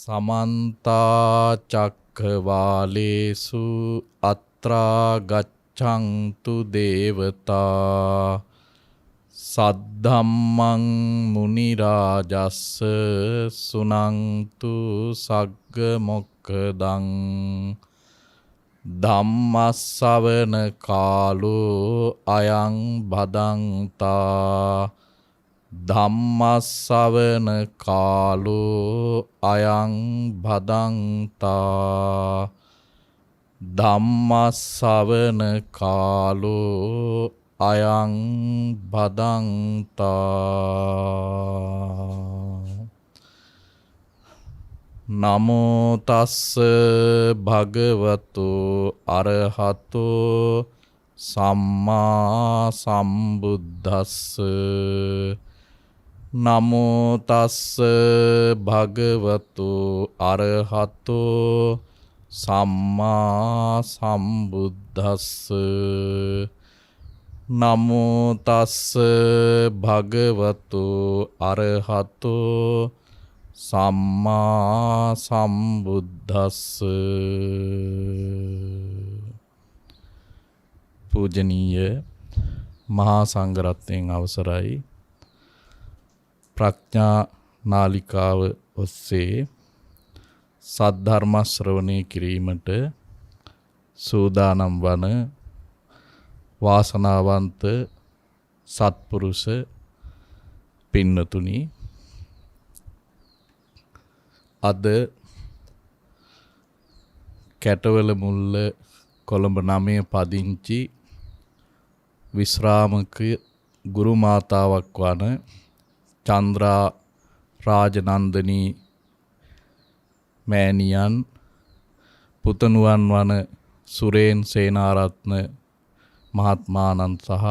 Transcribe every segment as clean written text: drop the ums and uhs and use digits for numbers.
समन्ता चक्रवालेषु अत्रा गच्छन्तु देवता सद्धम्मं मुनिराजस्स सुनन्तु सग्ग मोक्खदं ධම්මස්සවන කාලෝ අයං බදන්තා ධම්මස්සවන කාලෝ අයං බදන්තා ධම්මස්සවන කාලෝ අයං බදන්තා නමෝ තස්ස භගවතු අරහතෝ සම්මා සම්බුද්දස්ස නමෝ තස්ස භගවතු අරහතෝ සම්මා සම්බුද්දස්ස නමෝ තස්ස භගවතු අරහතෝ සම්මා සම්බුද්දස්ස. පූජනීය මහා සංඝරත්නයන් අවසරයි. ප්‍රඥා නාලිකාව ඔස්සේ සද්ධර්ම ශ්‍රවණය කිරීමට සූදානම් වන වාසනාවන්ත සත්පුරුෂ පින්නතුනි, අද කැටවල මුල්ල කොළඹ 9 පදිංචි විශ්‍රාමක ගුරු මාතාවක් වන චන්ද්‍රා රාජනන්දනී මෑණියන්, පුතණුවන් වන සුරේන් සේනාරත්න මහත්මාණන් සහ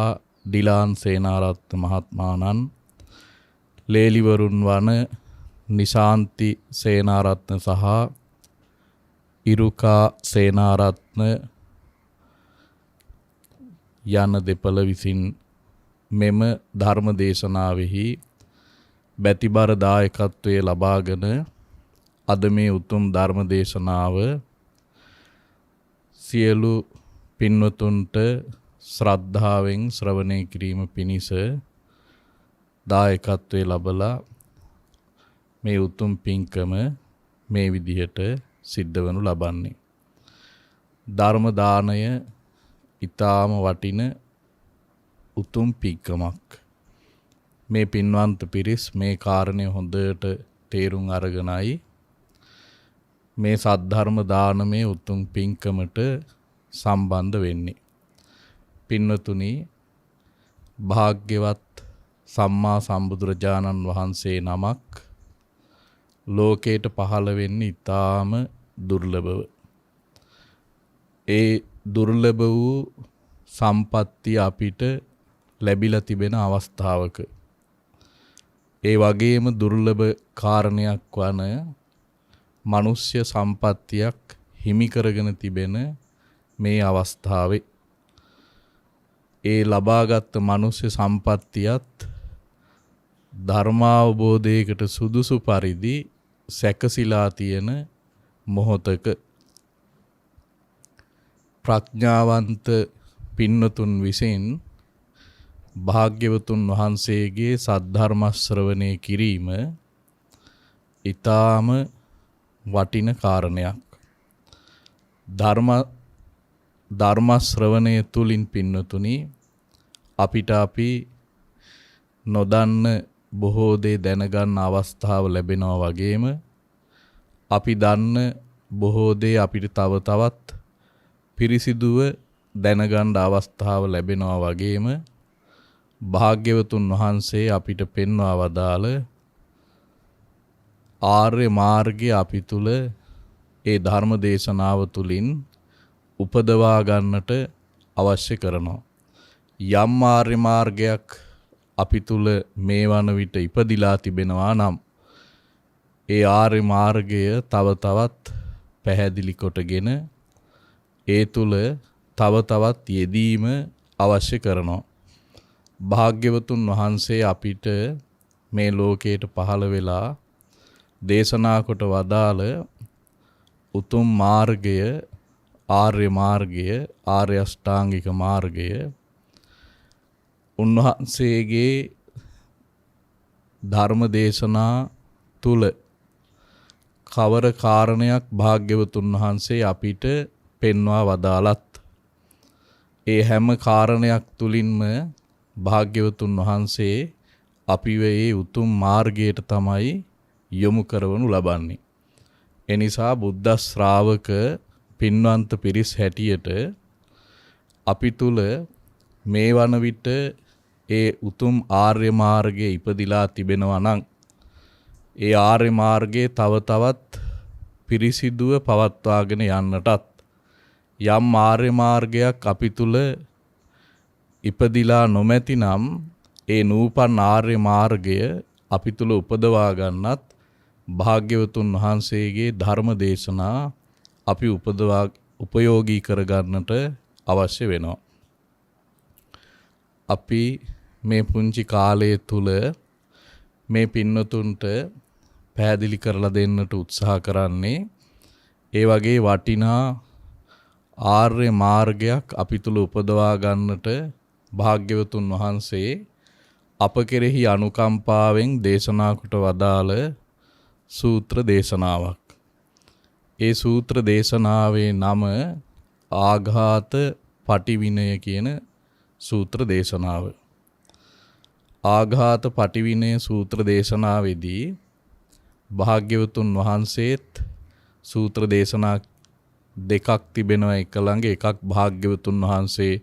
ඩිලාන් සේනාරත්න මහත්මාණන්, ලේලිවරුන් වන නිශාන්ති සේනාරත්න සහ ඉරුකා සේනාරත්න යන දෙපළ විසින් මෙම ධර්ම දේශනාවෙහි බැතිබර දායකත්වයේ ලබාගෙන අද මේ උතුම් ධර්ම දේශනාව සියලු පින්වතුන්ට ශ්‍රද්ධාවෙන් ශ්‍රවණය කිරීම පිණිස දායකත්වයේ ලබලා මේ උතුම් පින්කම මේ විදිහට සිද්ධ වනු ලබන්නේ. ධර්ම දානය ඊටාම වටින උතුම් පින්කමක්. මේ පින්වන්ත පිරිස් මේ කාරණය හොඳට තේරුම් අරගෙනයි මේ සද්ධර්ම දානමේ උතුම් පින්කමට සම්බන්ධ වෙන්නේ. පින්වතුනි, භාග්‍යවත් සම්මා සම්බුදුරජාණන් වහන්සේ නමක් ලෝකයට පහළ වෙන්නේ ඊටාම දුර්ලභව. ඒ දුර්ලභ වූ සම්පත්තිය අපිට ලැබිලා තිබෙන අවස්ථාවක, ඒ වගේම දුර්ලභ කාරණයක් වන මනුෂ්‍ය සම්පත්තියක් හිමි කරගෙන තිබෙන මේ අවස්ථාවේ ඒ ලබාගත් මනුෂ්‍ය සම්පත්තියත් ධර්මාවබෝධයකට සුදුසු පරිදි සැකසීලා තියෙන මොහොතක ප්‍රඥාවන්ත පින්නතුන් විසින් භාග්‍යවතුන් වහන්සේගේ සද්ධර්ම ශ්‍රවණය කිරීම ඊටාම වටින කාරණයක්. ධර්ම ශ්‍රවණය තුලින් පින්නතුනි අපිට අපි නොදන්න බොහෝ දේ දැනගන්න අවස්ථාව ලැබෙනවා වගේම අපි දන්න බොහෝ දේ අපිට තව තවත් පිරිසිදුව දැනගන්න අවස්ථාව ලැබෙනවා වගේම භාග්‍යවතුන් වහන්සේ අපිට පෙන්වා වදාළ ආර්ය මාර්ගය අපි තුල ඒ ධර්ම දේශනාව තුලින් උපදවා ගන්නට අවශ්‍ය කරනවා. යම් ආර්ය මාර්ගයක් අපි තුල මේ වන විට ඉපදිලා තිබෙනවා නම් ඒ ආර්ය මාර්ගය තව තවත් පැහැදිලි කොටගෙන ඒ තුල තව තවත් යෙදීම අවශ්‍ය කරනවා. භාග්‍යවතුන් වහන්සේ අපිට මේ ලෝකයට පහළ වෙලා දේශනා කොට වදාළ උතුම් මාර්ගය ආර්ය මාර්ගය ආර්ය අෂ්ටාංගික මාර්ගය උන්වහන්සේගේ ධර්ම දේශනා තුල කවර කාරණයක් භාග්‍යවතුන් වහන්සේ අපිට පෙන්වා වදාළත් ඒ හැම කාරණයක් තුලින්ම භාග්‍යවතුන් වහන්සේ අපිව ඒ උතුම් මාර්ගයට තමයි යොමු කරවනු ලබන්නේ. එනිසා බුද්ධ ශ්‍රාවක පින්වන්ත පිරිස් හැටියට අපි තුල මේ වන විට ඒ උතුම් ආර්ය මාර්ගයේ ඉපදිලා තිබෙනවා නම් ඒ ආර්ය මාර්ගයේ තව තවත් පිරිසිදුව පවත්වාගෙන යන්නටත් යම් ආර්ය මාර්ගයක් අපි තුල ඉපදිලා නොමැතිනම් ඒ නූපන් ආර්ය මාර්ගය අපි තුල උපදවා ගන්නත් භාග්‍යවතුන් වහන්සේගේ ධර්ම දේශනා අපි උපයෝගී කර ගන්නට අවශ්‍ය වෙනවා. අපි මේ පුංචි කාලය තුල මේ පින්නතුන්ට පැහැදිලි කරලා දෙන්නට උත්සාහ කරන්නේ ඒ වගේ වටිනා ආර්ය මාර්ගයක් අපි තුල උපදවා ගන්නට භාග්‍යවතුන් වහන්සේ අප කෙරෙහි අනුකම්පාවෙන් දේශනා කොට වදාළ සූත්‍ර දේශනාවක්. ඒ සූත්‍ර දේශනාවේ නම ආඝාත පටිවිනය කියන සූත්‍ර දේශනාව. ආඝාත පටිවිනය සූත්‍ර දේශනාවේදී භාග්‍යවතුන් වහන්සේත් සූත්‍ර දේශනා දෙකක් තිබෙනවා එක ළඟ එකක් භාග්‍යවතුන් වහන්සේ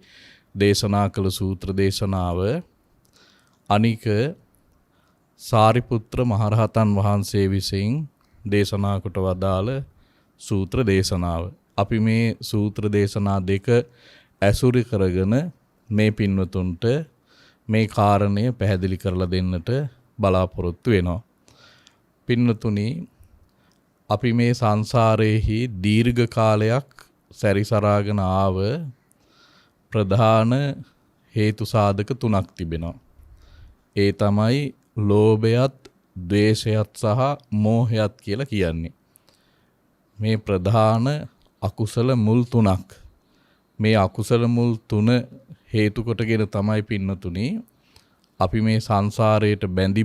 දේශනා කළ සූත්‍ර දේශනාව අනික සාරිපුත්‍ර මහරහතන් වහන්සේ විසින් දේශනා කොට වදාළ සූත්‍ර දේශනාව. අපි මේ සූත්‍ර දේශනා දෙක ඇසුරු කරගෙන මේ පින්වතුන්ට මේ කාරණය පැහැදිලි කරලා දෙන්නට බලාපොරොත්තු වෙනවා. පින්වතුනි, අපි මේ සංසාරයේහි දීර්ඝ කාලයක් සැරිසරාගෙන ආව ප්‍රධාන හේතු සාධක තුනක් තිබෙනවා. ඒ තමයි ලෝභයත්, ද්වේෂයත් සහ මෝහයත් කියලා කියන්නේ. මේ ප්‍රධාන අකුසල මුල් තුනක්. මේ අකුසල මුල් තුන හේතු කොටගෙන තමයි පින්නතුනි අපි මේ සංසාරයට බැඳි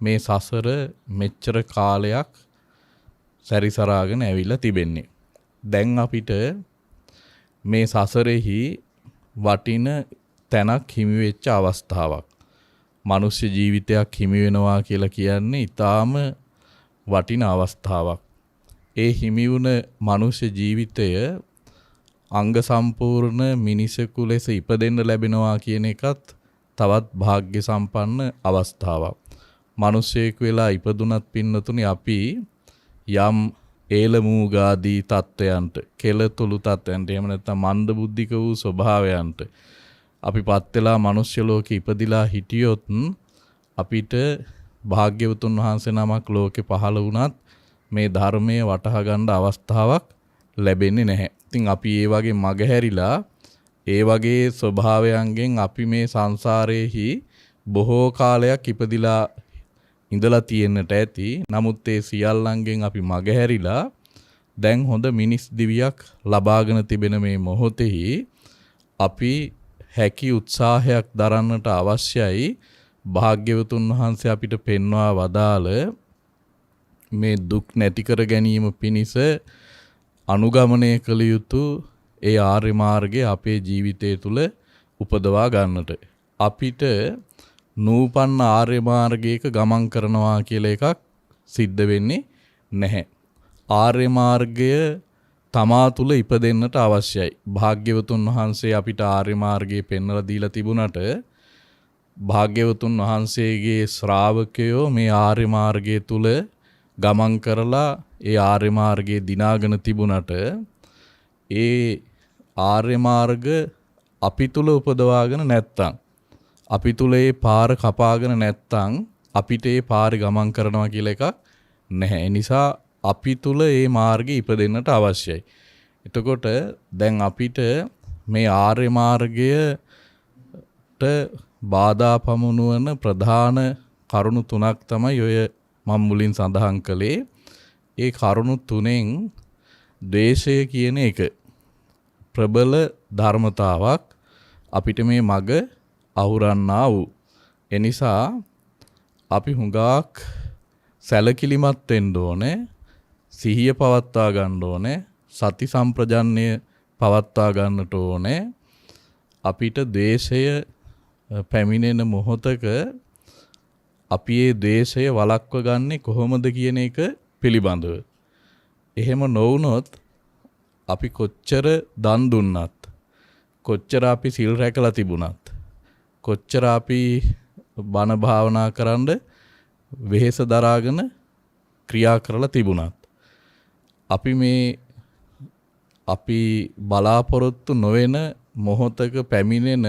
මේ සසර මෙච්චර කාලයක් සැරිසරාගෙන ඇවිල්ලා තිබෙන්නේ. දැන් අපිට මේ සසරෙහි වටින තැනක් හිමි වෙච්ච අවස්ථාවක්. මනුෂ්‍ය ජීවිතයක් හිමි වෙනවා කියලා කියන්නේ ඊටාම වටින අවස්ථාවක්. ඒ හිමි වුණ මනුෂ්‍ය ජීවිතය අංග සම්පූර්ණ මිනිසෙකු ලෙස ඉපදෙන්න ලැබෙනවා කියන එකත් තවත් වාග්ය සම්පන්න අවස්ථාවක්. මිනිසෙකු වෙලා ඉපදුනත් පින්නතුනි අපි යම් ඒලමූගාදී තත්වයන්ට, කෙලතුළු තත්වයන්ට, එහෙම නැත්නම් මන්ද බුද්ධික වූ ස්වභාවයන්ට අපිපත් වෙලා මනුෂ්‍ය ලෝකෙ ඉපදිලා හිටියොත් අපිට භාග්‍යවතුන් වහන්සේ නමක් ලෝකෙ පහළ වුණත් මේ ධර්මයේ වටහා ගන්න අවස්ථාවක් ලැබෙන්නේ නැහැ. ඉතින් අපි ඒ වගේ මගහැරිලා ඒ වගේ ස්වභාවයන්ගෙන් අපි මේ සංසාරයේහි බොහෝ කාලයක් ඉපදිලා ඉඳලා තියෙන්නට ඇති. නමුත් ඒ සියල්ලන්ගෙන් අපි මගහැරිලා දැන් හොඳ මිනිස් දිවියක් ලබාගෙන තිබෙන මේ මොහොතෙහි අපි හැකි උත්සාහයක් දරන්නට අවශ්‍යයි. භාග්‍යවතුන් වහන්සේ අපිට පෙන්වා වදාළ මේ දුක් නැති කර ගැනීම පිණිස අනුගමනය කළ යුතු ඒ ආර්ය මාර්ගය අපේ ජීවිතය තුළ උපදවා ගන්නට. අපිට නූපන්න ආර්ය මාර්ගයක ගමන් කරනවා කියලා එකක් සිද්ධ වෙන්නේ නැහැ. ආර්ය මාර්ගය තමා තුළ ඉපදෙන්නට අවශ්‍යයි. භාග්‍යවතුන් වහන්සේ අපිට ආර්ය මාර්ගය පෙන්වලා දීලා තිබුණට භාග්‍යවතුන් වහන්සේගේ ශ්‍රාවකයෝ මේ ආර්ය මාර්ගය තුල ගමන් කරලා ඒ ආර්ය මාර්ගයේ දිනාගෙන තිබුණට ඒ ආර්ය මාර්ග අපි තුල උපදවාගෙන නැත්තම්, අපි තුල ඒ පාර කපාගෙන නැත්තම් අපිට ඒ පාරේ ගමන් කරනවා කියලා එකක් නැහැ. ඒ නිසා අපි තුල ඒ මාර්ගය ඉපදෙන්නට අවශ්‍යයි. එතකොට දැන් අපිට මේ ආර්ය මාර්ගයට බාධා පමුණුවන ප්‍රධාන කරුණු තුනක් තමයි ඔය මම මුලින් සඳහන් කළේ ඒ කරුණු තුනෙන් ද්වේෂය කියන එක ප්‍රබල ධර්මතාවක් අපිට මේ මග අහුරන්නා වූ. එනිසා අපි හුඟක් සැලකිලිමත් වෙන්න ඕනේ, සිහිය පවත්වා ගන්න ඕනේ, සති සම්ප්‍රජන්‍ය පවත්වා ගන්නට ඕනේ. අපිට ද්වේෂය පැමිණෙන මොහොතක අපි ඒ ද්වේෂය වළක්ව ගන්නේ කොහොමද කියන එක පිළිබඳව. එහෙම නොවුනොත් අපි කොච්චර දන් දුන්නත්, කොච්චර අපි සිල් රැකලා තිබුණත්, කොච්චර අපි බණ භාවනා කරන්න වෙහෙස දරාගෙන ක්‍රියා කරලා තිබුණත්, අපි බලාපොරොත්තු නොවන මොහොතක පැමිණෙන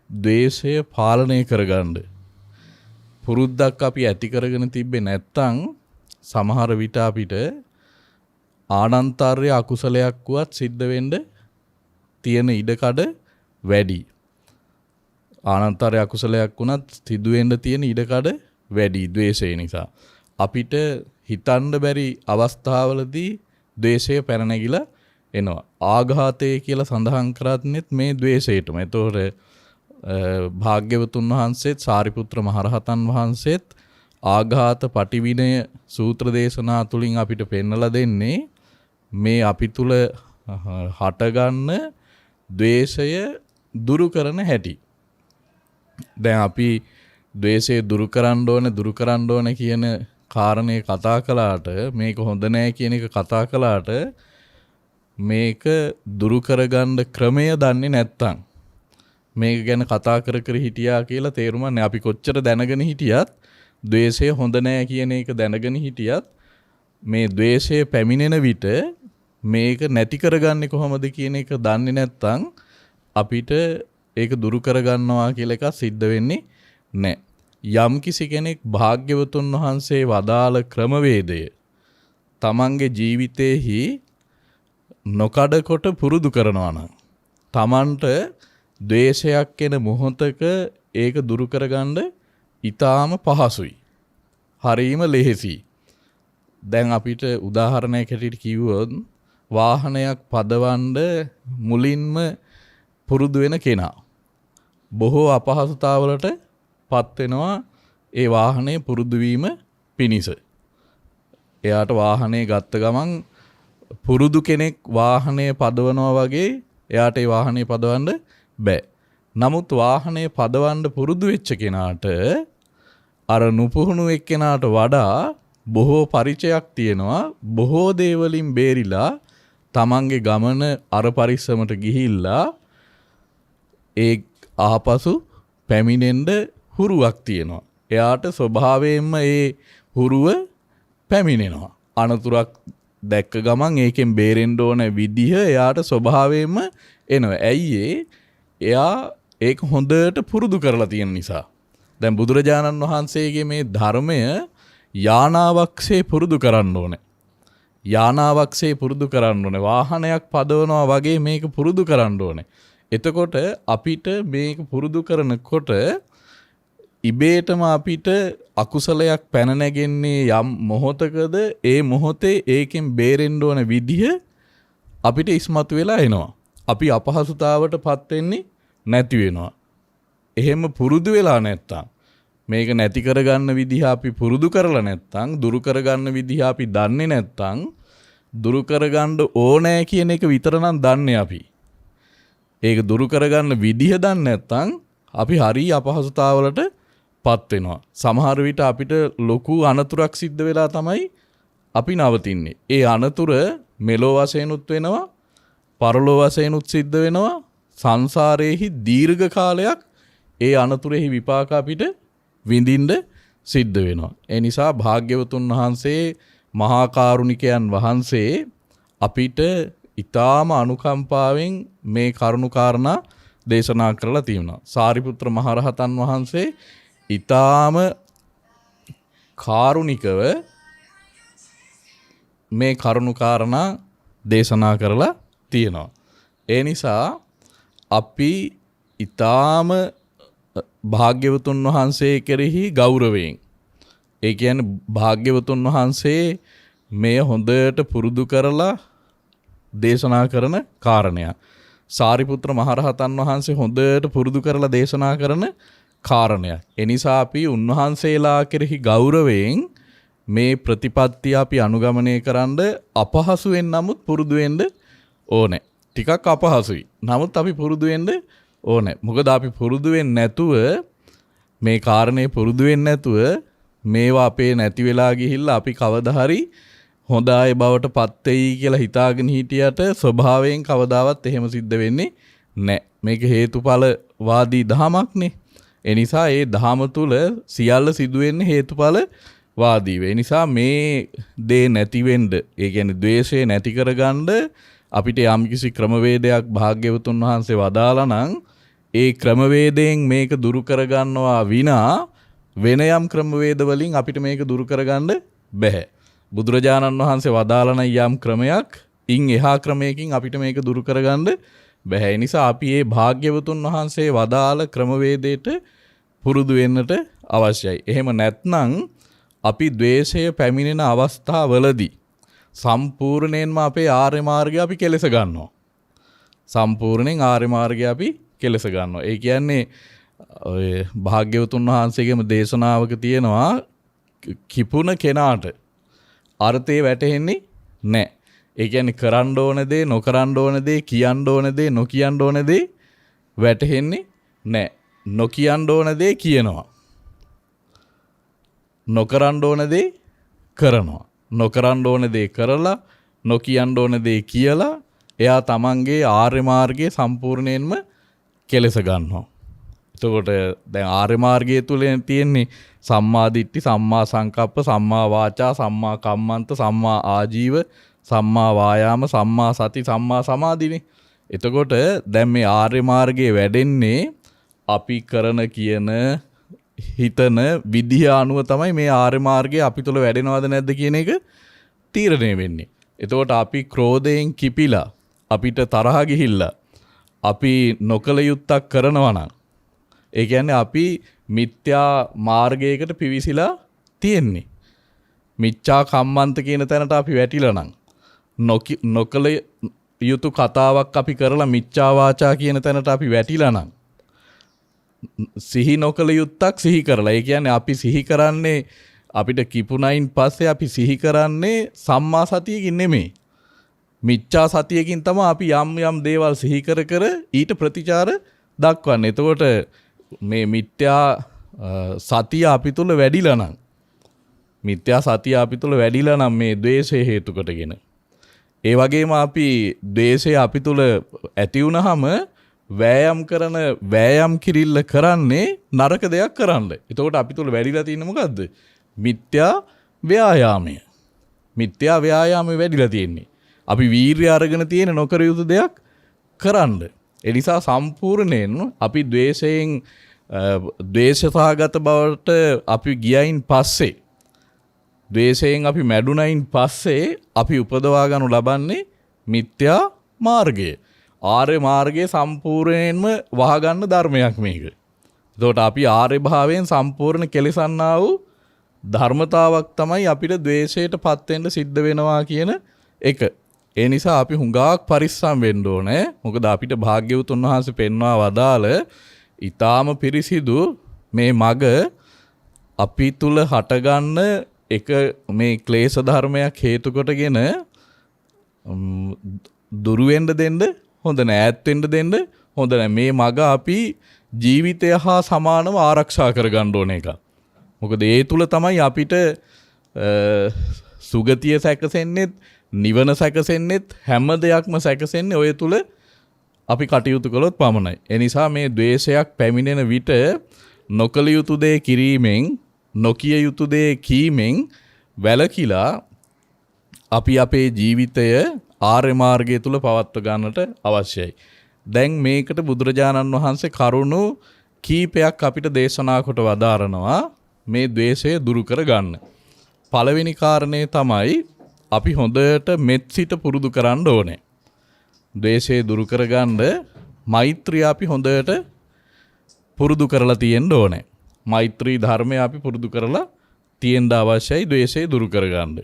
ද්වේෂය පාලනය කරගන්න පුරුද්දක් අපි ඇති කරගෙන තිබ්බේ නැත්තම් සමහර විට අපිට ආනන්තර්ය අකුසලයක් වුවත් සිද්ධ වෙන්න තියෙන ඉඩකඩ වැඩි. ආනන්තර්ය අකුසලයක් වුණත් සිදු වෙන්න තියෙන ඉඩකඩ වැඩි ද්වේෂය නිසා. අපිට හිතන්න බැරි අවස්ථාවලදී ද්වේෂය පැන නැගිලා එනවා. ආඝාතය කියලා සඳහන් කරන්නේත් මේ ද්වේෂයටම. ඒතොර භාග්‍යවතුන් වහන්සේත් සාරිපුත්‍ර මහරහතන් වහන්සේත් ආඝාත පටිවිණය සූත්‍ර දේශනා තුලින් අපිට පෙන්වලා දෙන්නේ මේ අපි තුල හටගන්න ද්වේෂය දුරු කරන හැටි. දැන් අපි ද්වේෂය දුරු කරන්න ඕන කියන කාරණේ කතා කළාට, මේක හොඳ නෑ කියන එක කතා කළාට, මේක දුරු කරගන්න ක්‍රමය දන්නේ නැත්තම් මේක ගැන කතා කර හිටියා කියලා තේරුම නැහැ. අපි කොච්චර දැනගෙන හිටියත්, ද්වේෂය හොඳ නෑ කියන එක දැනගෙන හිටියත්, මේ ද්වේෂය පැමිණෙන විට මේක නැති කරගන්නේ කොහොමද කියන එක දන්නේ නැත්තම් අපිට ඒක දුරු කරගන්නවා කියලා එකක් සිද්ධ වෙන්නේ නැහැ. යම් කිසි කෙනෙක් භාග්‍යවතුන් වහන්සේ වදාළ ක්‍රමවේදය තමන්ගේ ජීවිතේහි නොකඩකොට පුරුදු කරනවා නම්, තමන්ට ද්වේෂයක් එන මොහොතක ඒක දුරු කරගන්න ඊටාම පහසුයි. හරීම ලෙහෙසි. දැන් අපිට උදාහරණයක් හැටියට කිව්වොත්, වාහනයක් පදවන්න මුලින්ම පුරුදු වෙන කෙනා බොහෝ අපහසුතාවලට පත් වෙනවා ඒ වාහනේ පුරුදු වීම පිණිස. එයාට වාහනේ ගත්ත ගමන් පුරුදු කෙනෙක් වාහනේ පදවනවා වගේ එයාට ඒ වාහනේ පදවන්න බෑ. නමුත් වාහනේ පදවන්න පුරුදු වෙච්ච කෙනාට අර නුපුහුණු එක්කෙනාට වඩා බොහෝ පරිචයක් තියෙනවා. බොහෝ දේවලින් බේරිලා තමන්ගේ ගමන අර පරිස්සමට ගිහිල්ලා ඒ ආපසු පැමිණෙන්න හුරුවක් තියෙනවා. එයාට ස්වභාවයෙන්ම ඒ හුරුව පැමිණෙනවා. අනතුරක් දැක්ක ගමන් ඒකෙන් බේරෙන්න ඕන විදිහ එයාට ස්වභාවයෙන්ම එනවා. ඇයි එයා ඒක හොඳට පුරුදු කරලා තියෙන නිසා. දැන් බුදුරජාණන් වහන්සේගේ මේ ධර්මය යානාවක්සේ පුරුදු කරන්න ඕනේ. යානාවක්සේ පුරුදු කරන්න ඕනේ. වාහනයක් පදවනවා වගේ මේක පුරුදු කරන්න ඕනේ. එතකොට අපිට මේක පුරුදු කරනකොට ඉබේටම අපිට අකුසලයක් පැන නැගෙන්නේ යම් මොහොතකද ඒ මොහොතේ ඒකෙන් බේරෙන්න ඕන විදිහ අපිට ඉස්මතු වෙලා එනවා. අපි අපහසුතාවටපත් වෙන්නේ නැති වෙනවා. එහෙම පුරුදු වෙලා නැත්තම්, මේක නැති කරගන්න විදිහ අපි පුරුදු කරලා නැත්තම්, දුරු කරගන්න විදිහ අපි දන්නේ නැත්තම්, දුරු කරගන්න ඕනෑ කියන එක විතර නම් දන්නේ අපි. ඒක දුරු කරගන්න විදිහ දන්නේ නැත්තම් අපි හරිය අපහසුතාවලට පත් වෙනවා. සමහර විට අපිට ලොකු අනතුරක් සිද්ධ වෙලා තමයි අපි නවතින්නේ. ඒ අනතුර මෙලෝ වශයෙන්ුත් වෙනවා, පරලෝ වශයෙන්ුත් සිද්ධ වෙනවා. සංසාරයේහි දීර්ඝ කාලයක් ඒ අනතුරෙහි විපාක අපිට විඳින්න සිද්ධ වෙනවා. ඒ නිසා භාග්‍යවතුන් වහන්සේ, මහා කාරුණිකයන් වහන්සේ අපිට ඊටාම අනුකම්පාවෙන් මේ කරුණු කාරණා දේශනා කරලා තියෙනවා. සාරිපුත්‍ර මහරහතන් වහන්සේ ඊටාම කාරුණිකව මේ කරුණු කාරණා දේශනා කරලා තියෙනවා. ඒ නිසා අපි ඊටාම භාග්‍යවතුන් වහන්සේ කෙරෙහි ගෞරවයෙන් ඒ කියන්නේ භාග්‍යවතුන් වහන්සේ මේ හොඳට පුරුදු කරලා දේශනා කරන කාරණයක්. සාරිපුත්‍ර මහරහතන් වහන්සේ හොඳට පුරුදු කරලා දේශනා කරන කාරණයක්. ඒ නිසා අපි උන්වහන්සේලා කෙරෙහි ගෞරවයෙන් මේ ප්‍රතිපත්තිය අපි අනුගමනය කරන්න අපහසුවෙන් නමුත් පුරුදු වෙන්න ඕනේ. ටිකක් අපහසුයි. නමුත් අපි පුරුදු වෙන්න ඕනේ. මොකද අපි පුරුදු වෙන්නේ නැතුව මේ කාරණේ පුරුදු වෙන්නේ නැතුව මේවා අපේ නැති වෙලා ගිහිල්ලා අපි කවදා හරි හොඳ අය බවට පත් වෙයි කියලා හිතාගෙන හිටියට ස්වභාවයෙන් කවදාවත් එහෙම සිද්ධ වෙන්නේ නැහැ. මේක හේතුඵල වාදී ධමයක්නේ. ඒ නිසා ඒ ධම තුල සියල්ල සිදු වෙන්නේ හේතුඵල වාදීව. ඒ නිසා මේ දේ නැති වෙන්න, ඒ කියන්නේ ද්වේෂය නැති කරගන්න අපිට යම්කිසි ක්‍රමවේදයක් භාග්‍යවතුන් වහන්සේ වදාලා නම් ඒ ක්‍රමවේදයෙන් මේක දුරු කරගන්නවා විනා වෙන යම් ක්‍රමවේද වලින් අපිට මේක දුරු කරගන්න බැහැ. බුදුරජාණන් වහන්සේ වදාළන යම් ක්‍රමයක් ඉන් එහා ක්‍රමයකින් අපිට මේක දුරු කරගන්න බැහැ. ඒ නිසා අපි මේ භාග්‍යවතුන් වහන්සේ වදාළ ක්‍රමවේදයට පුරුදු වෙන්නට අවශ්‍යයි. එහෙම නැත්නම් අපි ද්වේෂය පැමිණෙන අවස්ථාවවලදී සම්පූර්ණයෙන්ම අපේ ආර්ය මාර්ගය අපි කෙලස ගන්නවා. සම්පූර්ණයෙන් ආර්ය මාර්ගය අපි කෙලස ගන්නවා. ඒ කියන්නේ ඔය භාග්‍යවතුන් වහන්සේගේම දේශනාවක තියෙනවා කිපුණ කෙනාට අර්ථය වැටහෙන්නේ නැහැ. ඒ කියන්නේ කරන්න ඕන දේ, නොකරන්න ඕන දේ, කියන්න ඕන දේ, නොකියන්න ඕන දේ වැටහෙන්නේ නැහැ. නොකියන්න ඕන දේ කියනවා. නොකරන්න ඕන දේ කරනවා. නොකරන්න ඕන දේ කරලා, නොකියන්න ඕන දේ කියලා එයා තමන්ගේ ආර්ය මාර්ගයේ සම්පූර්ණයෙන්ම කෙලස ගන්නවා. එතකොට දැන් ආර්ය මාර්ගය තුල තියෙන්නේ සම්මා දිට්ඨි, සම්මා සංකප්ප, සම්මා වාචා, සම්මා කම්මන්ත, සම්මා ආජීව, සම්මා වායාම, සම්මා සති, සම්මා සමාධිනේ. එතකොට දැන් මේ ආර්ය මාර්ගයේ වැඩෙන්නේ අපි කරන කියන හිතන විදිහ අනුව තමයි මේ ආර්ය මාර්ගය අපි තුල වැඩෙනවද නැද්ද කියන එක තීරණය වෙන්නේ. එතකොට අපි ක්‍රෝධයෙන් කිපිලා අපිට තරහ ගිහිල්ලා අපි නොකල යුත්තක් කරනවා නම් ඒ කියන්නේ අපි මිත්‍යා මාර්ගයකට පිවිසිලා තියෙන්නේ. මිච්ඡා කම්මන්ත කියන තැනට අපි වැටිලා නම් නොකල යුතු කතාවක් අපි කරලා මිච්ඡා වාචා කියන තැනට අපි වැටිලා නම් සිහි නොකල යුත්තක් සිහි කරලා. ඒ කියන්නේ අපි සිහි කරන්නේ අපිට කිපුණයින් පස්සේ අපි සිහි කරන්නේ සම්මා සතියකින් නෙමෙයි. මිච්ඡා සතියකින් තමයි අපි යම් යම් දේවල් සිහි කර කර ඊට ප්‍රතිචාර දක්වන්නේ. එතකොට මේ මිත්‍යා සතිය අපි තුල වැඩිලා නම් මේ ද්වේෂය හේතු කොටගෙන ඒ වගේම අපි ද්වේෂය අපි තුල ඇති වුනහම වෑයම් කිරිල්ල කරන්නේ නරක දෙයක් කරන්න. එතකොට අපි තුල වැඩිලා තියෙන්නේ මොකද්ද? මිත්‍යා ව්‍යායාමය. මිත්‍යා ව්‍යායාමය වැඩිලා තියෙන්නේ. අපි වීර්ය අරගෙන තියෙන නොකර යුතු දෙයක් කරන්න. ඒ නිසා සම්පූර්ණයෙන් අපි ද්වේෂසහගත බවට අපි ගියයින් පස්සේ, ද්වේෂයෙන් අපි මැඩුණයින් පස්සේ අපි උපදවා ගන්නු ලබන්නේ මිත්‍යා මාර්ගය. ආර්ය මාර්ගයේ සම්පූර්ණයෙන්ම වහගන්න ධර්මයක් මේක. එතකොට අපි ආර්ය භාවයෙන් සම්පූර්ණ කෙලසන්නා වූ ධර්මතාවක් තමයි අපිට ද්වේෂයටපත් වෙන්න සිද්ධ වෙනවා කියන එක. ඒ නිසා අපි හුඟක් පරිස්සම් වෙන්න ඕනේ. මොකද අපිට භාග්‍යවතුන් වහන්සේ පෙන්වා වදාළ ඊ타ම පිරිසිදු මේ මග අපි තුල හටගන්න එක මේ ක්ලේශ ධර්මයක් හේතු කොටගෙන දුරු වෙන්න දෙන්න හොඳ නැහැ, ඈත් වෙන්න දෙන්න හොඳ නැහැ. මේ මග අපි ජීවිතය හා සමානව ආරක්ෂා කරගන්න ඕන එක. මොකද ඒ තුල තමයි අපිට සුගතිය සැකසෙන්නෙත්, නිවන සැකසෙන්නෙත්, හැම දෙයක්ම සැකසෙන්නේ ඔය තුල අපි කටයුතු කළොත් පමණයි. ඒ නිසා මේ ද්වේෂයක් පැමිණෙන විට නොකල යුතු දේ කිරීමෙන්, නොකිය යුතු දේ කීමෙන් වැළකීලා අපි අපේ ජීවිතය ආර්ය මාර්ගය තුල පවත්ව ගන්නට අවශ්‍යයි. දැන් මේකට බුදුරජාණන් වහන්සේ කරුණු කීපයක් අපිට දේශනා කොට වදාරනවා මේ ද්වේෂය දුරු කර ගන්න. පළවෙනි කාරණේ තමයි අපි හොඳට මෙත් සිත පුරුදු කරන්න ඕනේ. ද්වේෂය දුරු කරගන්න මෛත්‍රිය අපි හොඳට පුරුදු කරලා තියෙන්න ඕනේ. මෛත්‍රී ධර්මය අපි පුරුදු කරලා තියෙන්න අවශ්‍යයි ද්වේෂය දුරු කරගන්න.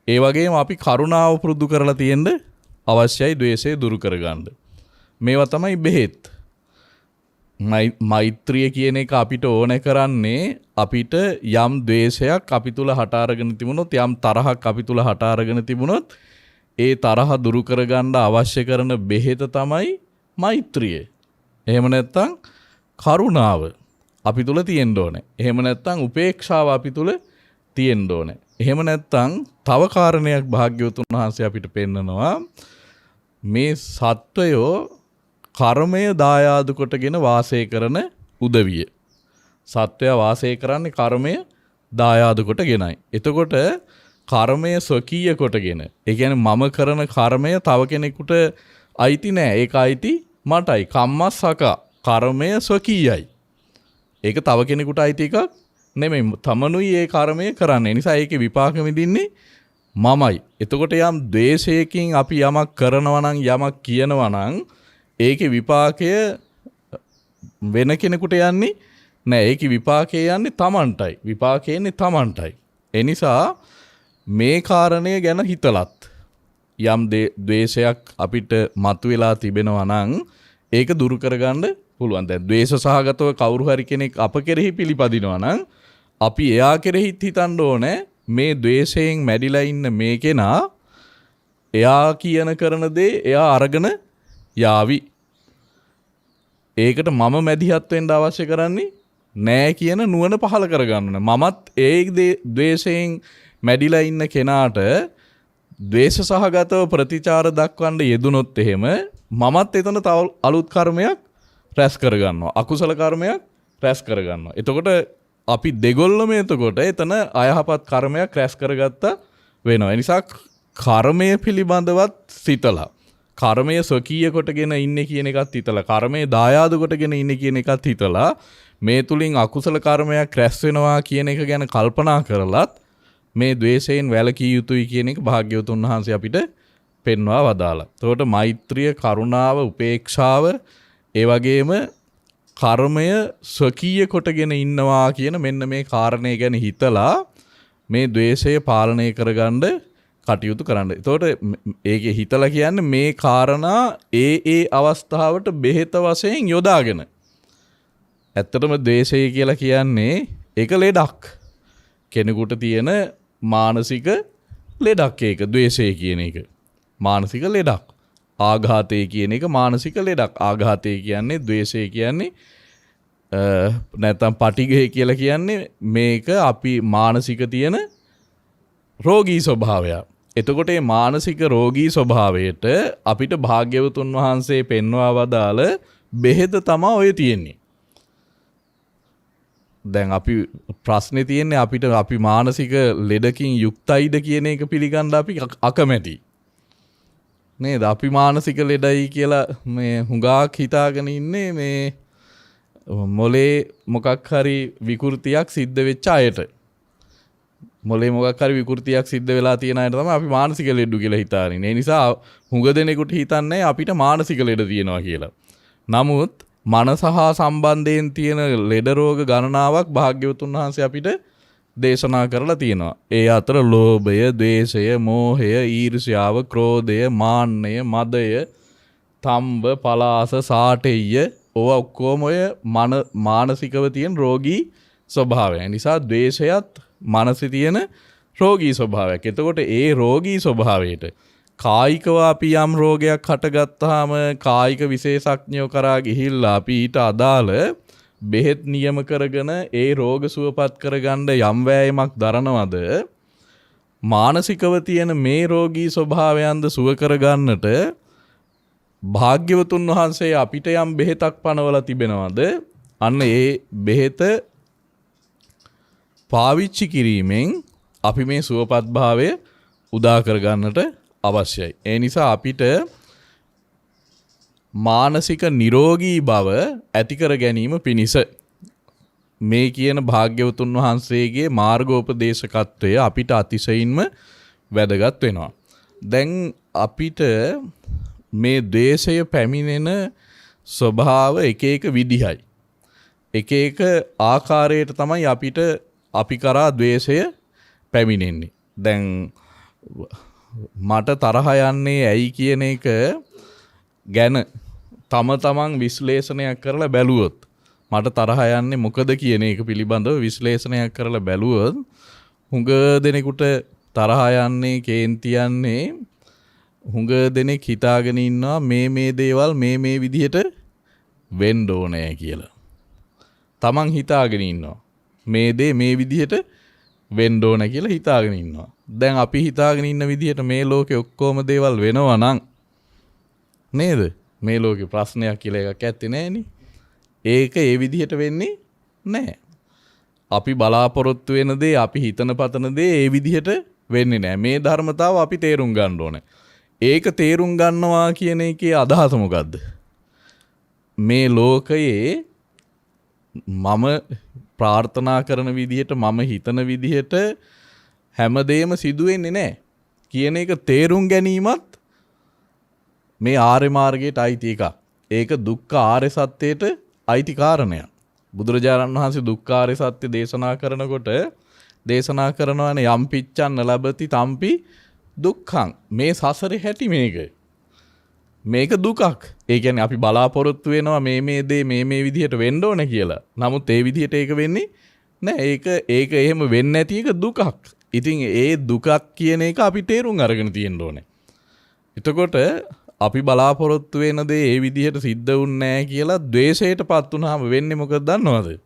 ඒ වගේම අපි කරුණාව පුරුදු කරලා තියෙන්න අවශ්‍යයි ද්වේෂය දුරු කරගන්න. මේවා තමයි බෙහෙත්. මෛත්‍රිය කියන එක අපිට ඕන කරන්නේ අපිට යම් ද්වේෂයක් අපි තුල හට අරගෙන තිබුණොත් යම් තරහක් අපි තුල හට අරගෙන තිබුණොත් ඒ තරහ දුරු කරගන්න අවශ්‍ය කරන බෙහෙත තමයි මෛත්‍රිය. එහෙම නැත්නම් කරුණාව අපි තුල තියෙන්න ඕනේ. එහෙම නැත්නම් උපේක්ෂාව අපි තුල තියෙන්න ඕනේ. එහෙම නැත්නම් තව කාරණයක් භාග්‍යවතුන් වහන්සේ අපිට පෙන්නනවා මේ සත්වයෝ කර්මය දායාද කොටගෙන වාසය කරන උදවිය. සත්වයා වාසය කරන්නේ කර්මය දායාද කොටගෙනයි. එතකොට කර්මය ස්වකීය කොටගෙන. ඒ කියන්නේ මම කරන කර්මය තව කෙනෙකුට අයිති නෑ. ඒක අයිති මටයි. කම්මස්සක කර්මය ස්වකීයයි. ඒක තව කෙනෙකුට අයිති එකක් නෙමෙයි. තමනුයි ඒ කර්මය කරන්නේ. ඒ නිසා ඒකේ විපාක විඳින්නේ මමයි. එතකොට යම් ද්වේෂයකින් අපි යමක් කරනවා නම් යමක් කියනවා නම් ඒකේ විපාකය වෙන කෙනෙකුට යන්නේ නෑ. ඒකේ විපාකය යන්නේ තමන්ටයි. විපාකය එන්නේ තමන්ටයි. ඒ නිසා මේ කාරණය ගැන හිතලත් යම් ද්වේෂයක් අපිට මතුවලා තිබෙනවා නම් ඒක දුරු කරගන්න පුළුවන්. දැන් ද්වේෂ සහගතව කවුරු හරි කෙනෙක් අප කෙරෙහි පිළිපදිනවා නම් අපි එයා කෙරෙහිත් හිතන්න ඕනේ මේ ද්වේෂයෙන් මැඩිලා ඉන්න මේ කෙනා එයා කියන කරන දේ එයා අරගෙන යාවි. ඒකට මම මැදිහත් වෙන්න අවශ්‍ය කරන්නේ නෑ කියන නුවණ පහල කරගන්න ඕනේ. මමත් ඒ ද්වේෂයෙන් මැඩිලා ඉන්න කෙනාට ද්වේෂ සහගතව ප්‍රතිචාර දක්වන්න යෙදුනොත් එහෙම මමත් එතන තව අලුත් කර්මයක් රැස් කරගන්නවා. අකුසල කර්මයක් රැස් කරගන්නවා. එතකොට අපි දෙගොල්ලම එතකොට එතන අයහපත් කර්මයක් රැස් කරගත්තා වෙනවා. ඒ නිසා කර්මය පිළිබඳවත් සිතලා කර්මය ස්වකීය කොටගෙන ඉන්නේ කියන එකත් හිතලා කර්මය දායාද කොටගෙන ඉන්නේ කියන එකත් හිතලා මේ තුලින් අකුසල කර්මයක් රැස් වෙනවා කියන එක ගැන කල්පනා කරලත් මේ ද්වේෂයෙන් වැළකී යුතුයි කියන එක භාග්‍යවතුන් වහන්සේ අපිට පෙන්වා වදාලා. එතකොට මෛත්‍රිය, කරුණාව, උපේක්ෂාව ඒ වගේම කර්මය ස්වකීය කොටගෙන ඉන්නවා කියන මෙන්න මේ කාරණේ ගැන හිතලා මේ ද්වේෂය පාලනය කරගන්න කටයුතු කරන්න. එතකොට ඒකේ හිතලා කියන්නේ මේ කාරණා ඒ අවස්ථාවට බෙහෙත වශයෙන් යොදාගෙන. ඇත්තටම ද්වේෂය කියලා කියන්නේ ඒක ලෙඩක්. කෙනෙකුට තියෙන මානසික ලෙඩක් ඒක ද්වේෂය කියන එක. මානසික ලෙඩක්. ආඝාතය කියන එක මානසික ලෙඩක්. ආඝාතය කියන්නේ ද්වේෂය කියන්නේ නැත්නම් පටිඝය කියලා කියන්නේ මේක අපි මානසික තියෙන රෝගී ස්වභාවයක්. එතකොට මේ මානසික රෝගී ස්වභාවයට අපිට භාග්‍යවතුන් වහන්සේ පෙන්වා වදාළ බෙහෙත තමයි ඔය තියෙන්නේ. දැන් අපි ප්‍රශ්නේ තියෙන්නේ අපිට අපි මානසික ලෙඩකින් යුක්තයිද කියන එක පිළිගන්න අපි අකමැති. නේද? අපි මානසික ලෙඩයි කියලා මේ හුඟක් හිතාගෙන ඉන්නේ මේ මොලේ මොකක් හරි විකෘතියක් සිද්ධ වෙච්ච අයට. මොලේ මොකක් හරි විකෘතියක් සිද්ධ වෙලා තියෙන අයට තමයි අපි මානසික ලෙඩු කියලා හිතාරින්නේ. ඒ නිසා හුඟ දෙනෙකුට හිතන්නේ අපිට මානසික ලෙඩ තියෙනවා කියලා. නමුත් මනස හා සම්බන්ධයෙන් තියෙන ලෙඩ රෝග ගණනාවක් භාග්‍යවතුන් වහන්සේ අපිට දේශනා කරලා තියෙනවා. ඒ අතර ලෝභය, ද්වේෂය, මෝහය, ඊර්ෂ්‍යාව, ක්‍රෝධය, මාන්නය, මදය, තම්බ, පලාස, සාටෙය්‍ය ඕවා ඔක්කොම ඔය මානසිකව තියෙන රෝගී ස්වභාවය. නිසා ද්වේෂයත් මනසේ තියෙන රෝගී ස්වභාවයක්. එතකොට ඒ රෝගී ස්වභාවයට කායිකව අපි යම් රෝගයක් හටගත්තාම කායික විශේෂඥයෝ කරා ගිහිල්ලා අපි ඊට අදාළ බෙහෙත් නියම කරගෙන ඒ රෝග සුවපත් කරගන්න යම් වෑයමක් දරනවද මානසිකව තියෙන මේ රෝගී ස්වභාවයන්ද සුව කරගන්නට භාග්‍යවතුන් වහන්සේ අපිට යම් බෙහෙතක් පනවලා තිබෙනවද අන්න ඒ බෙහෙත පාවිච්චි කිරීමෙන් අපි මේ සුවපත් භාවය උදා කරගන්නට අවශ්‍යයි. ඒ නිසා අපිට මානසික නිරෝගී බව ඇති කර ගැනීම පිණිස මේ කියන භාග්‍යවතුන් වහන්සේගේ මාර්ගෝපදේශකත්වය අපිට අතිශයින්ම වැදගත් වෙනවා. දැන් අපිට මේ ද්වේෂය පැමිණෙන ස්වභාව එක එක විදිහයි. එක එක ආකාරයට තමයි අපිට අපි කරා ද්වේෂය පැමිණෙන්නේ. දැන් මට තරහ යන්නේ ඇයි කියන එක ගැන තමන් විශ්ලේෂණයක් කරලා බැලුවොත් මට තරහ යන්නේ මොකද කියන එක පිළිබඳව විශ්ලේෂණයක් කරලා බැලුවොත් හුඟ දෙනෙකුට තරහ යන්නේ කේන්ති යන්නේ හුඟ දෙනෙක් හිතාගෙන ඉන්නවා මේ දේවල් මේ විදිහට වෙන්න ඕනේ කියලා. තමන් හිතාගෙන ඉන්නවා මේ දේ මේ විදිහට වෙන්න ඕනේ කියලා හිතාගෙන ඉන්නවා. දැන් අපි හිතාගෙන ඉන්න විදිහට මේ ලෝකේ ඔක්කොම දේවල් වෙනවා නම් නේද? මේ ලෝකේ ප්‍රශ්නයක් කියලා එකක් ඇත්තේ නෑනේ. ඒක ඒ විදිහට වෙන්නේ නෑ. අපි බලාපොරොත්තු වෙන දේ අපි හිතන පතන දේ ඒ විදිහට වෙන්නේ නෑ. මේ ධර්මතාව අපි තේරුම් ගන්න ඕනේ. ඒක තේරුම් ගන්නවා කියන එකේ අදහස මොකද්ද? මේ ලෝකයේ මම ප්‍රාර්ථනා කරන විදිහට මම හිතන විදිහට හැමදේම සිදු වෙන්නේ නැහැ කියන එක තේරුම් ගැනීමත් මේ ආර්ය මාර්ගයට අයිති එකක්. ඒක දුක්ඛ ආර්ය සත්‍යයට අයිති කාරණයක්. බුදුරජාණන් වහන්සේ දුක්ඛ ආර්ය සත්‍ය දේශනා කරනකොට දේශනා කරනවානේ යම් පිච්ඡන්න ලැබති තම්පි දුක්ඛං. මේ සසරේ හැටි මේක. මේක දුකක්. ඒ කියන්නේ අපි බලාපොරොත්තු වෙනවා මේ දේ මේ විදිහට වෙන්න ඕන කියලා. නමුත් ඒ විදිහට ඒක වෙන්නේ නැහැ. ඒක එහෙම වෙන්නේ නැති එක දුකක්. ඉතින් ඒ දුකක් කියන එක අපි තේරුම් අරගෙන තියෙන්න ඕනේ. එතකොට අපි බලාපොරොත්තු වෙන දේ ඒ විදිහට සිද්ධ වුන්නේ නැහැ කියලා ද්වේෂයටපත් වුනහම වෙන්නේ මොකද දන්නවද?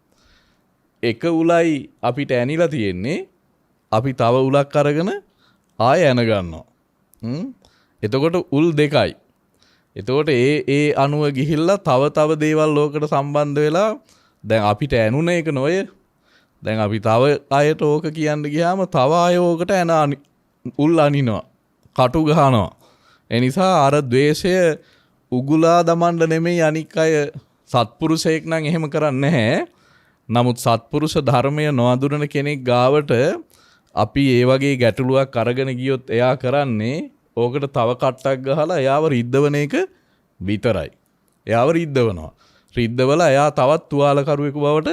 එක උලයි අපිට ඇනිලා තියෙන්නේ. අපි තව උලක් අරගෙන ආය ඇන ගන්නවා. එතකොට උල් දෙකයි. එතකොට ඒ අණුව ගිහිල්ලා තව දේවල් ලෝකෙට සම්බන්ධ වෙලා දැන් අපිට ඇනුන එක නොය. දැන් අපි තව අයට ඕක කියන්න ගියාම තව අය ඕකට උල් අනිනවා. කටු ගහනවා. ඒ නිසා අර ද්වේෂය උගුලා දමන්න නෙමෙයි අනික් අය සත්පුරුෂයෙක් නම් එහෙම කරන්නේ නැහැ. නමුත් සත්පුරුෂ ධර්මය නොඅඳුරන කෙනෙක් ගාවට අපි ඒ වගේ ගැටලුවක් අරගෙන ගියොත් එයා කරන්නේ ඕකට තව කට්ටක් ගහලා එයාව රිද්දවන එක විතරයි. එයාව රිද්දවනවා. රිද්දවලා එයා තවත් තුවාලකරුවෙකු බවට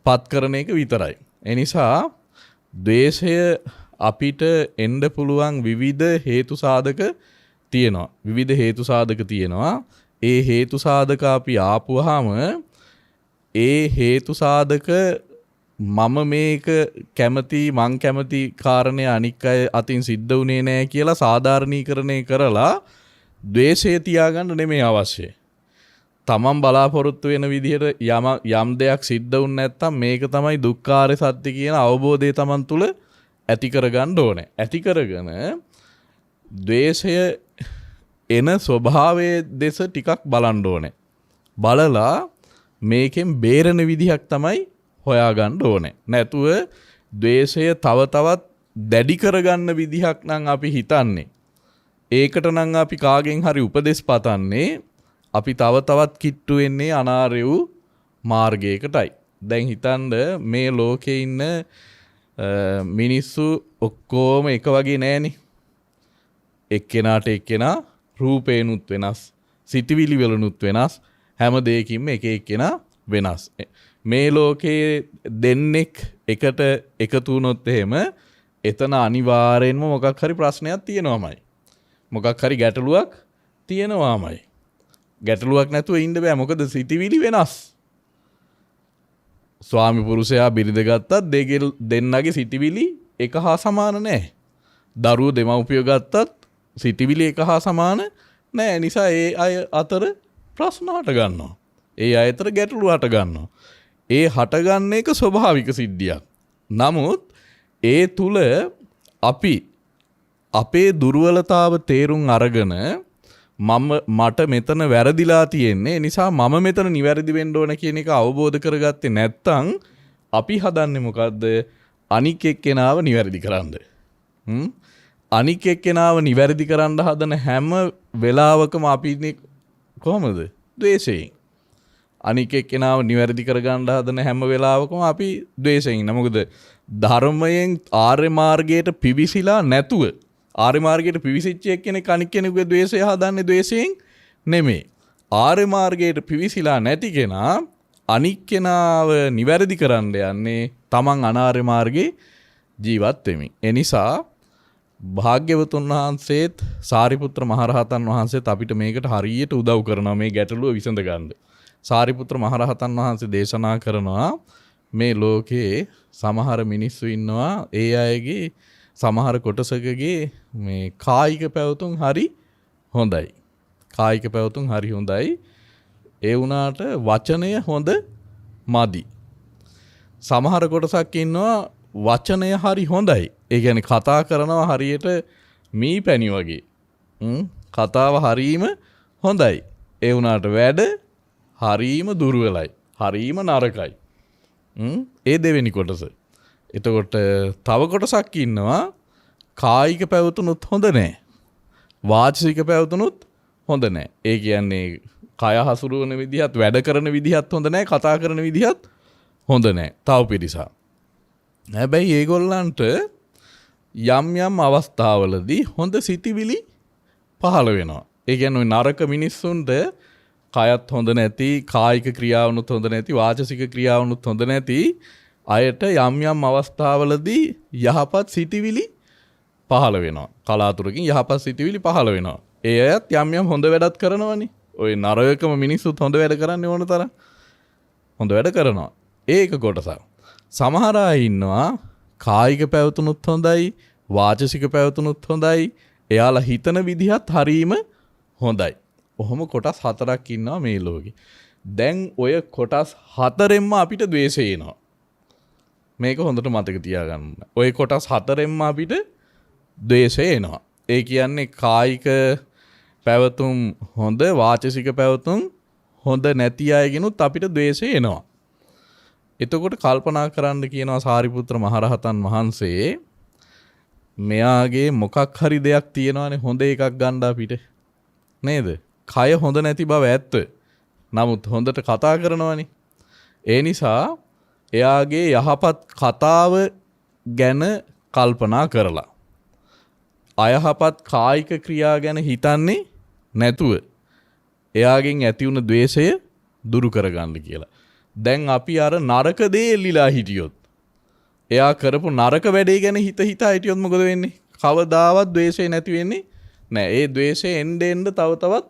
පත් කරන එක විතරයි. ඒ නිසා ද්වේෂය අපිට එන්න පුළුවන් විවිධ හේතු සාධක තියෙනවා. විවිධ හේතු සාධක තියෙනවා. ඒ හේතු සාධක අපි ආපුවාම ඒ හේතු සාධක මම මේක මං කැමති කාරණේ අනික් අය අතින් සිද්ධ වුණේ නැහැ කියලා සාධාරණීකරණය කරලා ද්වේෂය තියාගන්න නෙමෙයි අවශ්‍ය. තමන් බලාපොරොත්තු වෙන විදිහට යම් දෙයක් සිද්ධ වුනේ නැත්තම් මේක තමයි දුක්ඛාරය සත්‍ය කියන අවබෝධය තමන් තුළ ඇති කරගන්න ඕනේ. ඇති කරගෙන ද්වේෂය එන ස්වභාවයේ දෙස ටිකක් බලන්න ඕනේ. බලලා මේකෙන් බේරෙන විදිහක් තමයි හොයාගන්න ඕනේ. නැතුව ද්වේෂය තව තවත් දැඩි කරගන්න විදිහක් නම් අපි හිතන්නේ. ඒකට නම් අපි කාගෙන් හරි උපදෙස් පතන්නේ. අපි තව තවත් කිට්ටු වෙන්නේ අනාර්ය වූ මාර්ගයකටයි. දැන් හිතන්න මේ ලෝකේ ඉන්න මිනිස්සු ඔක්කොම එක වගේ නෑනේ. එක්කෙනාට එක්කෙනා රූපේනුත් වෙනස්, සිතවිලි වලනුත් වෙනස්, හැම දෙයකින්ම එක එක්කෙනා වෙනස්. මේ ලෝකයේ දෙන්නෙක් එකට එකතු වුණොත් එහෙම එතන අනිවාර්යෙන්ම මොකක් හරි ප්‍රශ්නයක් තියෙනවාමයි. මොකක් හරි ගැටලුවක් තියෙනවාමයි. ගැටලුවක් නැතුව ඉන්න බෑ. මොකද සිතවිලි වෙනස්. ස්වාමි පුරුෂයා බිරිඳ ගත්තත් දෙන්නගේ සිතවිලි එක හා සමාන නැහැ. දරුවෝ දෙමව්පියෝ ගත්තත් සිතවිලි එක හා සමාන නැහැ. නිසා ඒ අය අතර ප්‍රශ්න හට ගන්නවා. ඒ අය අතර ගැටලු හට ගන්නවා. ඒ හටගන්න එක ස්වභාවික සිද්ධියක්. නමුත් ඒ තුල අපි අපේ දුර්වලතාව තේරුම් අරගෙන මට මෙතන වැරදිලා තියෙන්නේ නිසා මම මෙතන නිවැරදි වෙන්න ඕන කියන එක අවබෝධ කරගත්තේ නැත්නම් අපි හදන්නේ මොකද්ද? අනික් එක්කෙනාව නිවැරදි කරන්න. අනික් එක්කෙනාව නිවැරදි කරන්න හදන හැම වෙලාවකම අපි ඉන්නේ කොහමද? ද්වේෂයෙන්. අනික් එක්කෙනාව නිවැරදි කරගන්න හදන හැම වෙලාවකම අපි ද්වේෂයෙන් ඉන්න. මොකද ධර්මයෙන් ආර්ය මාර්ගයට පිවිසිලා නැතුව ආර්ය මාර්ගයට පිවිසිච්ච එක්කෙනෙක් අනික් කෙනෙකුගේ ද්වේෂය හදන්නේ ද්වේෂයෙන් නෙමෙයි. ආර්ය මාර්ගයට පිවිසිලා නැති කෙනා අනික් කෙනාව නිවැරදි කරන්න යන්නේ තමන් අනාර්ය මාර්ගේ ජීවත් වෙමින්. ඒ නිසා භාග්‍යවතුන් වහන්සේත් සාරිපුත්‍ර මහරහතන් වහන්සේත් අපිට මේකට හරියට උදව් කරනවා මේ ගැටලුව විසඳ ගන්න. සාරිපුත්‍ර මහරහතන් වහන්සේ දේශනා කරනවා මේ ලෝකේ සමහර මිනිස්සු ඉන්නවා ඒ අයගේ සමහර කොටසකගේ මේ කායික පැවතුම් හරි හොඳයි. කායික පැවතුම් හරි හොඳයි. ඒ වුණාට වචනය හොඳ මදි. සමහර කොටසක් ඉන්නවා වචනය හරි හොඳයි. ඒ කියන්නේ කතා කරනවා හරියට මී පැණි වගේ. කතාව හරීම හොඳයි. ඒ වුණාට වැඩ හරීම දුර්වලයි. හරීම නරකයි. ඒ දෙවෙනි කොටස. එතකොට තව කොටසක් ඉන්නවා කායික පැවතුනුත් හොඳ නැහැ. වාචික පැවතුනුත් හොඳ නැහැ. ඒ කියන්නේ කය හසුරුවන විදිහත් වැඩ කරන විදිහත් හොඳ නැහැ. කතා කරන විදිහත් හොඳ නැහැ. තව පිරිසක්. හැබැයි ඒගොල්ලන්ට යම් යම් අවස්ථාවලදී හොඳ සිතිවිලි පහළ වෙනවා. ඒ කියන්නේ නරක මිනිස්සුන්ට කයත් හොඳ නැති, කායික ක්‍රියාවනුත් හොඳ නැති, වාචසික ක්‍රියාවනුත් හොඳ නැති අයට යම් යම් අවස්ථාවලදී යහපත් සිතිවිලි පහළ වෙනවා. කලාතුරකින් යහපත් සිතිවිලි පහළ වෙනවා. ඒ අයත් යම් යම් හොඳ වැඩත් කරනවනේ. ඔය නරකම මිනිස්සුත් හොඳ වැඩ කරන්නේ ඕන තරම්. හොඳ වැඩ කරනවා. ඒක කොටසක්. සමහර අය ඉන්නවා කායික පැවතුනුත් හොඳයි, වාචසික පැවතුනුත් හොඳයි. එයාලා හිතන විදිහත් හරීම හොඳයි. ඔහොම කොටස් 4ක් ඉන්නවා මේ ලෝකේ. දැන් ඔය කොටස් 4ෙන්ම අපිට ද්වේෂය එනවා. මේක හොඳට මතක තියාගන්න. ඔය කොටස් 4ෙන්ම අපිට ද්වේෂය එනවා. ඒ කියන්නේ කායික පැවතුම් හොඳ, වාචසික පැවතුම් හොඳ නැති අයගෙනුත් අපිට ද්වේෂය එනවා. එතකොට කල්පනා කරන්න කියනවා සාරිපුත්‍ර මහරහතන් වහන්සේ මෙයාගේ මොකක් හරි දෙයක් තියෙනවානේ හොඳ එකක් ගන්න අපිට. නේද? කය හොඳ නැති බව ඇත්ත. නමුත් හොඳට කතා කරනවානේ. ඒ නිසා එයාගේ යහපත් කතාව ගැන කල්පනා කරලා අයහපත් කායික ක්‍රියා ගැන හිතන්නේ නැතුව එයාගෙන් ඇති වුණ ද්වේෂය දුරු කරගන්න කියලා. දැන් අපි අර නරක දේ එල්ලිලා හිටියොත්, එයා කරපු නරක වැඩේ ගැන හිතා හිටියොත් මොකද වෙන්නේ? කවදාවත් ද්වේෂය නැති වෙන්නේ නෑ. ඒ ද්වේෂය එන්න තව තවත්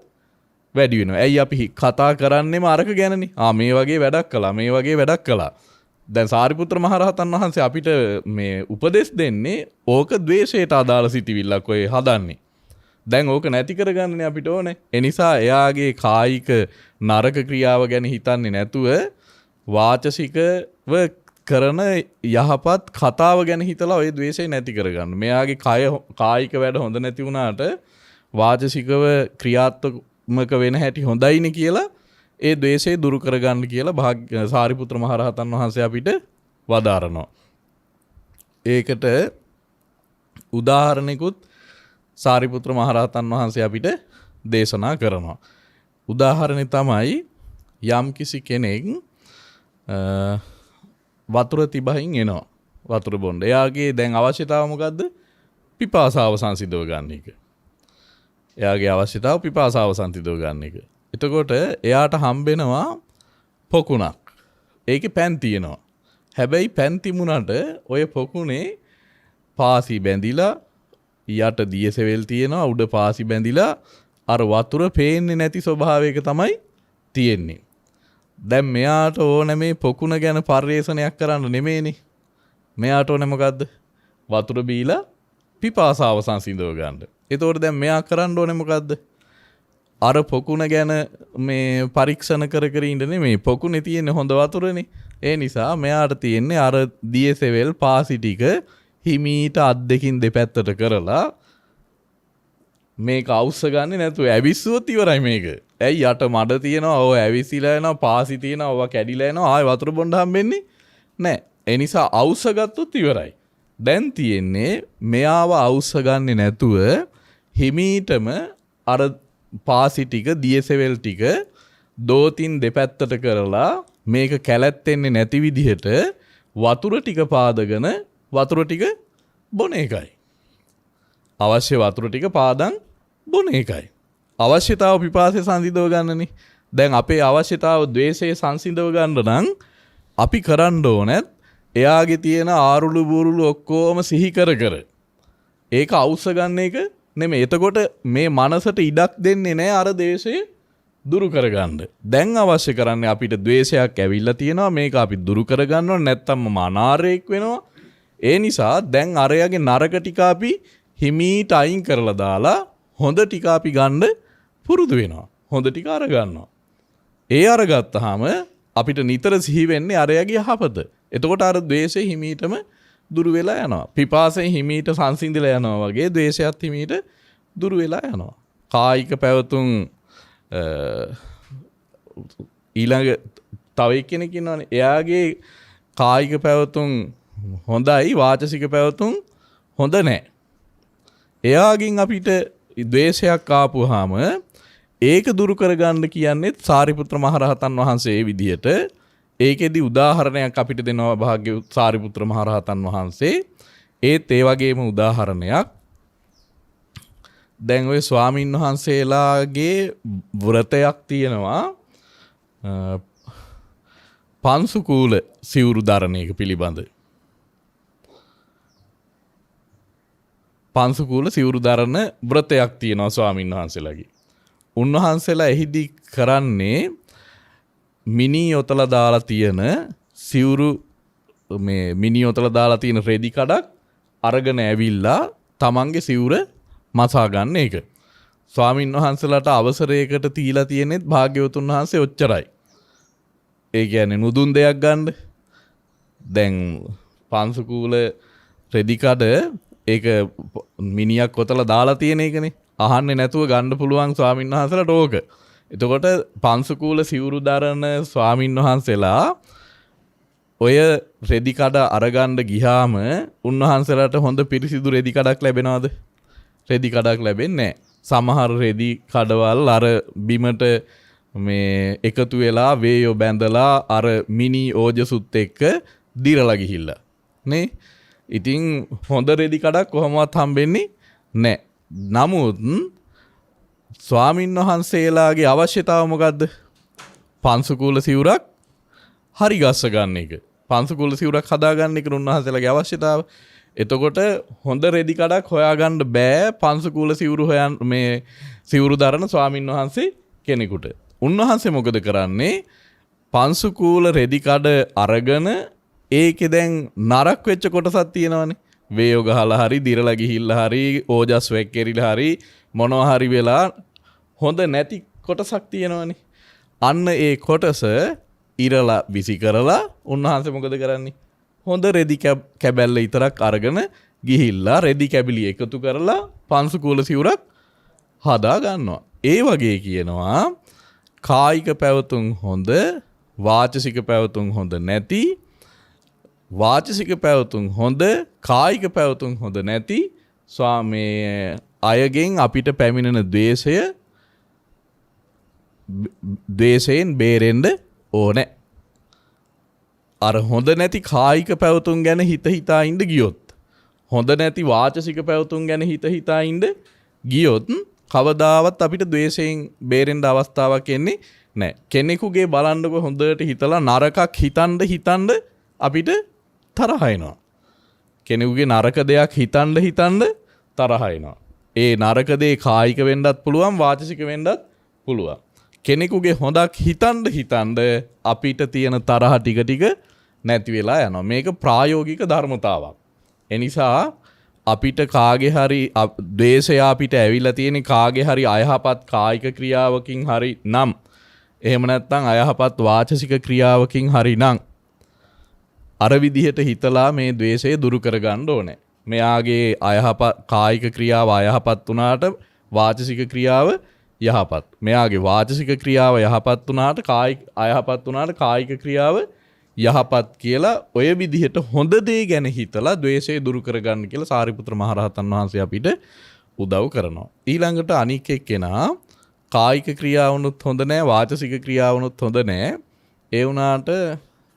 වැඩි වෙනවා. ඇයි අපි කතා කරන්නේම අරක ගැනනේ. මේ වගේ වැඩක් කළා, මේ වගේ වැඩක් කළා. දැන් සාරිපුත්‍ර මහරහතන් වහන්සේ අපිට මේ උපදෙස් දෙන්නේ ඕක ද්වේෂයට අදාළ සිටිවිල්ලක් ඔය හදන්නේ. දැන් ඕක නැති කරගන්නනේ අපිට ඕනේ. ඒ නිසා එයාගේ කායික නරක ක්‍රියාව ගැන හිතන්නේ නැතුව වාචසිකව කරන යහපත් කතාව ගැන හිතලා ඔය ද්වේෂය නැති කරගන්න. මෙයාගේ කායික වැඩ හොඳ නැති වුණාට වාචසිකව ක්‍රියාත්මක වෙන හැටි හොඳයිනේ කියලා ඒ ද්වේෂය දුරු කරගන්න කියලා සාරිපුත්‍ර මහරහතන් වහන්සේ අපිට වදාරනවා. ඒකට උදාහරණයකුත් සාරිපුත්‍ර මහරහතන් වහන්සේ අපිට දේශනා කරනවා. උදාහරණය තමයි යම් කිසි කෙනෙක් වතුර තිබහින් එනවා. වතුර බොන්න. එයාගේ දැන් අවශ්‍යතාව මොකද්ද? පිපාසාව සංසිඳව ගන්න එක. එයාගේ අවශ්‍යතාව පිපාසාව සංසිඳව ගන්න එක. එතකොට එයාට හම්බෙනවා පොකුණක්. ඒකේ පැන් තියෙනවා. හැබැයි පැන් තිබුණාට ඔය පොකුණේ පාසි බැඳිලා යට දියසෙවල් තියෙනවා, උඩ පාසි බැඳිලා අර වතුර පේන්නේ නැති ස්වභාවයක තමයි තියෙන්නේ. දැන් මෙයාට ඕන මේ පොකුණ ගැන පරිේෂණයක් කරන්න නෙමෙයිනේ. මෙයාට ඕන මොකද්ද? වතුර බීලා පිපාසාව සංසිඳව ගන්න. එතකොට දැන් මෙයා කරන්න ඕනේ මොකද්ද? අර පොකුණ ගැන මේ පරීක්ෂණ කර කර ඉන්න නෙමෙයි. පොකුණේ තියෙන හොඳ වතුරනේ. ඒ නිසා මෙයාට තියෙන්නේ අර දියසෙවල් පාසි ටික හිමීට අත් දෙකින් දෙපැත්තට කරලා මේක අවුස්ස ගන්නේ නැතුව ඇවිස්සුවොත් ඉවරයි මේක. ඇයි යට මඩ තියෙනවා, ඔය ඇවිසිලා යනවා, පාසි තියෙනවා, ඔය කැඩිලා යනවා, ආයෙ වතුර බොන්න හම්බෙන්නේ නැහැ. ඒ නිසා අවුස්ස ගත්තොත් ඉවරයි. දැන් තියෙන්නේ මෙයාව අවුස්ස ගන්නේ නැතුව හිමීටම අර පාසි ටික, දියසෙවල් ටික දෝතින් දෙපැත්තට කරලා මේක කැලැත්තෙන්නේ නැති විදිහට වතුර ටික පාදගෙන වතුර ටික බොන එකයි. අවශ්‍ය වතුර ටික පාදන් බොන එකයි. අවශ්‍යතාව පිපාසය සංසිඳව ගන්නනේ. දැන් අපේ අවශ්‍යතාව ද්වේෂයේ සංසිඳව ගන්න නම් අපි කරන්න ඕනේ එයාගේ තියෙන ආරුළු බුරුළු ඔක්කොම සිහි කර කර ඒක අවශ්‍ය ගන්න එක නෙමෙයි. එතකොට මේ මනසට ඉඩක් දෙන්නේ නැහැ අර ද්වේෂය දුරු කරගන්න. දැන් අවශ්‍ය කරන්නේ අපිට ද්වේෂයක් ඇවිල්ලා තියෙනවා මේක අපි දුරු කරගන්න ඕනේ නැත්තම් මම අනාරේක් වෙනවා. ඒ නිසා දැන් අරයාගේ නරක ටික අපි හිමීට අයින් කරලා දාලා හොඳ ටික අපි ගන්න පුරුදු වෙනවා. හොඳ ටික අර ගන්නවා. ඒ අරගත්තාම අපිට නිතර සිහි වෙන්නේ අරයාගේ යහපත. එතකොට අර ද්වේෂය හිමීටම දුරු වෙලා යනවා. පිපාසයෙන් හිමීට සංසිඳිලා යනවා වගේ ද්වේෂයත් හිමීට දුරු වෙලා යනවා. කායික පැවතුම් ඊළඟ තව එක්කෙනෙක් ඉන්නවනේ. එයාගේ කායික පැවතුම් හොඳයි වාචසික පැවතුම් හොඳ නැහැ. එයාගෙන් අපිට ද්වේෂයක් ආපුවාම ඒක දුරු කරගන්න කියන්නේ සාරිපුත්‍ර මහරහතන් වහන්සේ ඒ විදිහට ඒකෙදි උදාහරණයක් අපිට දෙනවා භාග්‍ය සාරිපුත්‍ර මහරහතන් වහන්සේ. ඒත් ඒ වගේම උදාහරණයක් දැන් ඔය ස්වාමීන් වහන්සේලාගේ වෘතයක් තියෙනවා පංසුකූල සිවුරු දරණ එක පිළිබඳ. පංසුකූල සිවුරු දරණ වෘතයක් තියෙනවා ස්වාමීන් වහන්සේලාගේ. උන්වහන්සේලා එහිදී කරන්නේ මිනි යොතලා දාලා තියෙන සිවුරු මේ මිනි යොතලා දාලා තියෙන රෙදි කඩක් අරගෙන ඇවිල්ලා තමන්ගේ සිවුර මසා ගන්න එක. ස්වාමීන් වහන්සේලාට අවසරයකට තීලා තියෙනෙත් භාග්‍යවතුන් වහන්සේ ඔච්චරයි. ඒ කියන්නේ නුදුන් දෙයක් ගන්න. දැන් පංසුකූල රෙදි කඩ ඒක මිනියක් කොතලා දාලා තියෙන එකනේ. අහන්නේ නැතුව ගන්න පුළුවන් ස්වාමීන් වහන්සේලාට ඕක. එතකොට පංසුකූල සිවුරු දරන ස්වාමීන් වහන්සේලා ඔය රෙදි කඩ අරගන්න ගියාම උන්වහන්සේලාට හොඳ පිරිසිදු රෙදි කඩක් ලැබෙනවද? රෙදි කඩක් ලැබෙන්නේ නැහැ. සමහර රෙදි කඩවල් අර බිමට මේ එකතු වෙලා වේයෝ බැඳලා අර මිනි ඕජසුත් එක්ක දිරලා ගිහිල්ලා නේ. ඉතින් හොඳ රෙදි කඩක් කොහොමවත් හම්බෙන්නේ නැහැ. නමුත් ස්වාමීන් වහන්සේලාගේ අවශ්‍යතාව මොකද්ද? පංසුකූල සිවුරක් හරි ගස්ස ගන්න එක. පංසුකූල සිවුරක් හදාගන්න එක උන්වහන්සේලාගේ අවශ්‍යතාව. එතකොට හොඳ රෙදි කඩක් හොයාගන්න බෑ පංසුකූල සිවුරු හොයන් මේ සිවුරු දරන ස්වාමීන් වහන්සේ කෙනෙකුට. උන්වහන්සේ මොකද කරන්නේ? පංසුකූල රෙදි කඩ අරගෙන ඒකේ දැන් නරක් වෙච්ච කොටසක් තියෙනවනේ. වේයෝ ගහලා හරි දිරලා ගිහිල්ලා හරි ඕජස් වෙක්කෙරිලා හරි මොනවා හරි වෙලා හොඳ නැති කොටසක් තියෙනවනේ. අන්න ඒ කොටස ඉරලා විසි කරලා උන්වහන්සේ මොකද කරන්නේ? හොඳ රෙදි කැබැල්ල විතරක් අරගෙන ගිහිල්ලා රෙදි කැබිලි එකතු කරලා පංසුකූල සිවුරක් හදා ගන්නවා. ඒ වගේ කියනවා කායික පැවතුම් හොඳ වාචසික පැවතුම් හොඳ නැති වාචසික පැවතුම් හොඳ කායික පැවතුම් හොඳ නැති ස්වාමී අයගෙන් අපිට පැමිණෙන ද්වේෂයෙන් බේරෙන්න ඕනේ. අර හොඳ නැති කායික පැවතුම් ගැන හිතා ඉඳ ගියොත් හොඳ නැති වාචසික පැවතුම් ගැන හිතා ඉඳ ගියොත් කවදාවත් අපිට ද්වේෂයෙන් බේරෙන්න අවස්ථාවක් එන්නේ නැහැ. කෙනෙකුගේ බලන්නකො හොඳට හිතලා නරකක් හිතන්න අපිට තරහ එනවා. කෙනෙකුගේ නරක දෙයක් හිතන්න තරහ එනවා. ඒ නරක දේ කායික වෙන්නත් පුළුවන් වාචසික වෙන්නත් පුළුවන්. කෙනෙකුගේ හොඳක් හිතන්න අපිට තියෙන තරහ ටික නැති වෙලා යනවා. මේක ප්‍රායෝගික ධර්මතාවක්. එනිසා අපිට කාගේ හරි ද්වේෂය අපිට ඇවිල්ලා තියෙන කාගේ හරි අයහපත් කායික ක්‍රියාවකින් හරි නම් එහෙම නැත්නම් අයහපත් වාචසික ක්‍රියාවකින් හරි නම් අර විදිහට හිතලා මේ ද්වේෂය දුරු කරගන්න ඕනේ. මෙයාගේ අයහපත් කායික ක්‍රියාව අයහපත් වුණාට වාචසික ක්‍රියාව යහපත්. මෙයාගේ වාචසික ක්‍රියාව යහපත් වුණාට අයහපත් වුණාට කායික ක්‍රියාව යහපත් කියලා ඔය විදිහට හොඳ දේ ගැන හිතලා ද්වේෂය දුරු කරගන්න කියලා සාරිපුත්‍ර මහරහතන් වහන්සේ අපිට උදව් කරනවා. ඊළඟට අනික් එක්කෙනා කායික ක්‍රියාවනුත් හොඳ නැහැ වාචසික ක්‍රියාවනුත් හොඳ නැහැ. ඒ වුණාට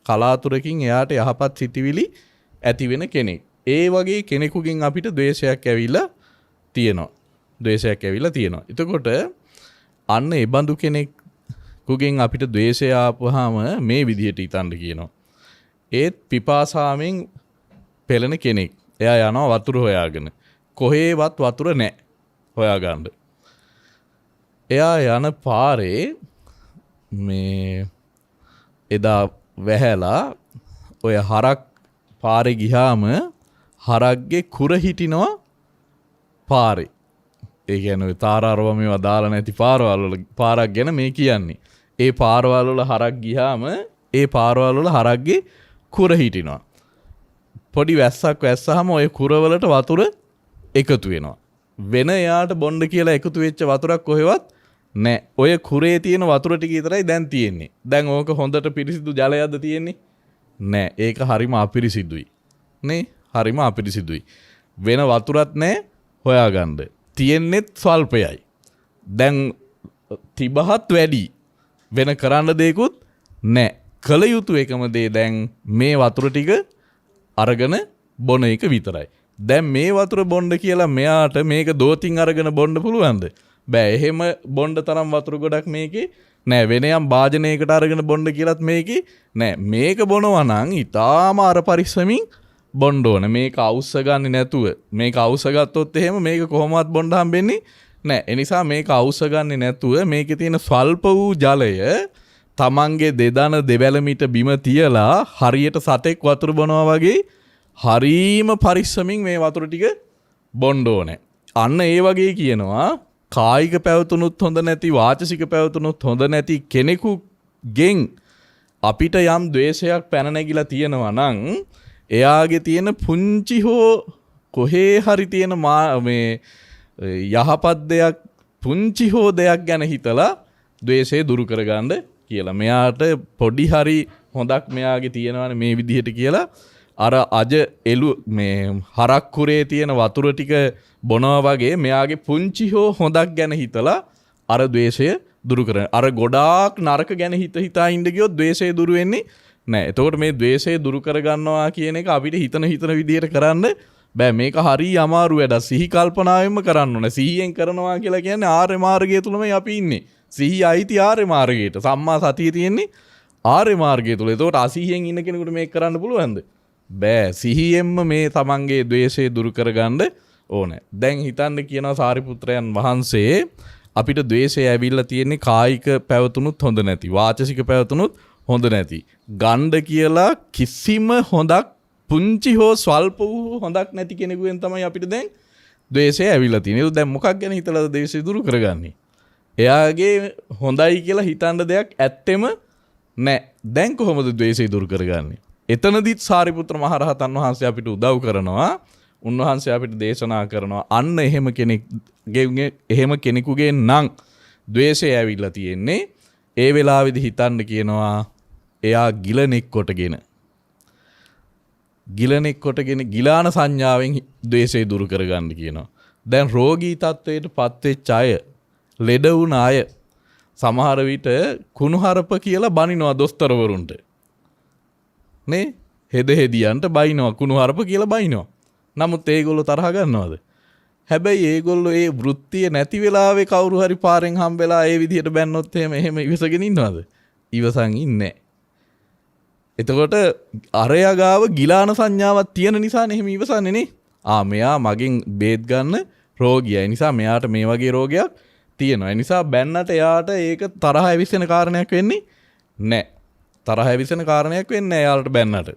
කලාතුරකින් එයාට යහපත් සිතිවිලි ඇති වෙන කෙනෙක්. ඒ වගේ කෙනෙකුගෙන් අපිට ද්වේෂයක් ඇවිල්ලා තියෙනවා. එතකොට අන්න ඒ බඳු කෙනෙක් කෙනෙකුගෙන් අපිට ද්වේෂය ආපුවාම මේ විදිහට හිතන්න කියනවා. ඒත් පිපාසාවෙන් පෙළෙන කෙනෙක්. එයා යනවා වතුර හොයාගෙන. කොහේවත් වතුර නැහැ හොයාගන්න. එයා යන පාරේ මේ එදා වැහැලා ඔය හරක් පාරේ ගියාම හරක්ගේ කුර හිටිනවා පාරේ. ඒ කියන්නේ තාරාරව මේවා දාලා නැති පාරවල් වල පාරක් ගැන මේ කියන්නේ. ඒ පාරවල් වල හරක් ගියාම ඒ පාරවල් වල හරක්ගේ කුර හිටිනවා. පොඩි වැස්සක් වැස්සහම ඔය කුරවලට වතුර එකතු වෙනවා. වෙන එයාට බොණ්ඩ කියලා එකතු වෙච්ච වතුරක් කොහෙවත් නැහැ. ඔය කුරේ තියෙන වතුර ටික විතරයි දැන් තියෙන්නේ. දැන් ඕක හොඳට පිරිසිදු ජලයක්ද තියෙන්නේ? නැහැ. ඒක හරිම අපිරිසිදුයි. නේ? හරිම අපිරිසිදුයි. වෙන වතුරක් නැහැ හොයාගන්න. තියෙන්නෙත් ස්වල්පයයි. දැන් තිබහත් වැඩි. වෙන කරන්න දෙයක්වත් නැහැ. කල යුතු එකම දේ දැන් මේ වතුර ටික අරගෙන බොන එක විතරයි. දැන් මේ වතුර බොන්න කියලා මෙයාට මේක දෝතින් අරගෙන බොන්න පුළුවන්ද? බෑ. එහෙම බොන්න තරම් වතුර ගොඩක් මේකේ නෑ. වෙන යම් භාජනයකට අරගෙන බොන්න කියලාත් මේකේ නෑ. මේක බොනවා නම් ඊටාම අර පරිස්සමින් බොන්න ඕන. මේක අවුස්ස ගන්නේ නැතුව. මේක අවුස්ස ගත්තොත් එහෙම මේක කොහොමවත් බොන්න හම්බෙන්නේ නෑ. ඒ නිසා මේක අවුස්ස ගන්නේ නැතුව මේකේ තියෙන ස්වල්ප වූ ජලය තමන්ගේ දෙදන දෙවැලමිට බිම තියලා හරියට සතෙක් වතුර බොනවා වගේ හරීම පරිස්සමින් මේ වතුර ටික බොන්න ඕනේ. අන්න ඒ වගේ කියනවා කායික පැවතුනුත් හොඳ නැති වාචසික පැවතුනුත් හොඳ නැති කෙනෙකුගෙන් අපිට යම් ද්වේෂයක් පැන නැගිලා තියෙනවා නම් එයාගේ තියෙන පුංචි හෝ කොහේ හරි තියෙන මේ යහපත් දෙයක් පුංචි හෝ දෙයක් ගැන හිතලා ද්වේෂය දුරු කරගන්න කියලා. මෙයාට පොඩි හරි හොඳක් මෙයාගේ තියෙනවානේ මේ විදිහට කියලා අර අජ එළු මේ හරක් කුරේ තියෙන වතුර ටික බොනවා වගේ මෙයාගේ පුංචි හෝ හොඳක් ගැන හිතලා අර ද්වේෂය දුරු කරන. අර ගොඩාක් නරක ගැන හිතා ඉඳ ගියොත් ද්වේෂය දුරු වෙන්නේ නැහැ. එතකොට මේ ද්වේෂය දුරු කරගන්නවා කියන එක අපිට හිතන විදිහට කරන්න බෑ. මේක හරි අමාරු වැඩක්. සිහි කල්පනාවෙන්ම කරන්න ඕනේ. සිහියෙන් කරනවා කියලා කියන්නේ ආර්ය මාර්ගය තුලමයි අපි ඉන්නේ. සිහිය අයිති ආර්ය මාර්ගයට. සම්මා සතිය තියෙන්නේ ආර්ය මාර්ගය තුල. එතකොට අසිහියෙන් ඉන්න කෙනෙකුට මේක කරන්න පුළුවන්ද? බෑ. සිහියෙන්ම මේ තමන්ගේ ද්වේෂය දුරු කරගන්න ඕනේ. දැන් හිතන්න කියනවා සාරිපුත්‍රයන් වහන්සේ අපිට ද්වේෂය ඇවිල්ලා තියෙන්නේ කායික පැවතුනුත් හොඳ නැති, වාචසික පැවතුනුත් හොඳ නැති. ගණ්ඩ කියලා කිසිම හොඳක් පුංචි හෝ ස්වල්ප වූ හොඳක් නැති කෙනෙකුෙන් තමයි අපිට දැන් ද්වේෂය ඇවිල්ලා තියෙන්නේ. දැන් මොකක් ගැන හිතලාද ද්වේෂය දුරු කරගන්නේ? එයාගේ හොඳයි කියලා හිතන්න දෙයක් ඇත්තෙම නැහැ. දැන් කොහොමද ද්වේෂය දුරු කරගන්නේ? එතනදිත් සාරිපුත්‍ර මහරහතන් වහන්සේ අපිට උදව් කරනවා. උන්වහන්සේ අපිට දේශනා කරනවා අන්න එහෙම කෙනෙකුගේ නම් ද්වේෂය ඇවිල්ලා තියෙන්නේ. ඒ වෙලාවේදී හිතන්න කියනවා එයා ගිලනෙක් කොටගෙන ගිලාන සංඥාවෙන් ද්වේෂය දුරු කරගන්න කියනවා. දැන් රෝගී තත්වයට පත්වෙච්ච අය, ලෙඩ වුණ අය සමහර විට කුණුහරුප කියලා බනිනවා දොස්තරවරුන්ට. නේ? හෙදියන්ට බයිනවා කුණුහරුප කියලා බයිනවා. නමුත් ඒගොල්ලෝ තරහ ගන්නවද? හැබැයි ඒගොල්ලෝ ඒ වෘත්තිය නැති වෙලාවේ කවුරු හරි පාරෙන් හම්බෙලා ඒ විදිහට බැන්නොත් එහෙම ඉවසගෙන ඉන්නවද? ඉවසන් ඉන්නේ. එතකොට අරයා ගාව ගිලාන සංඥාවක් තියෙන නිසානේ එහෙම ඉවසන්නේ නේ. මෙයා මගෙන් බේත් ගන්න රෝගියා. ඒ නිසා මෙයාට මේ වගේ රෝගයක් තියෙනවා. ඒ නිසා බැන්නට එයාට ඒක තරහ ඇවිස්සෙන කාරණයක් වෙන්නේ නැහැ. තරහ ඇවිස්සෙන කාරණයක් වෙන්නේ නැහැ එයාලට බැන්නට.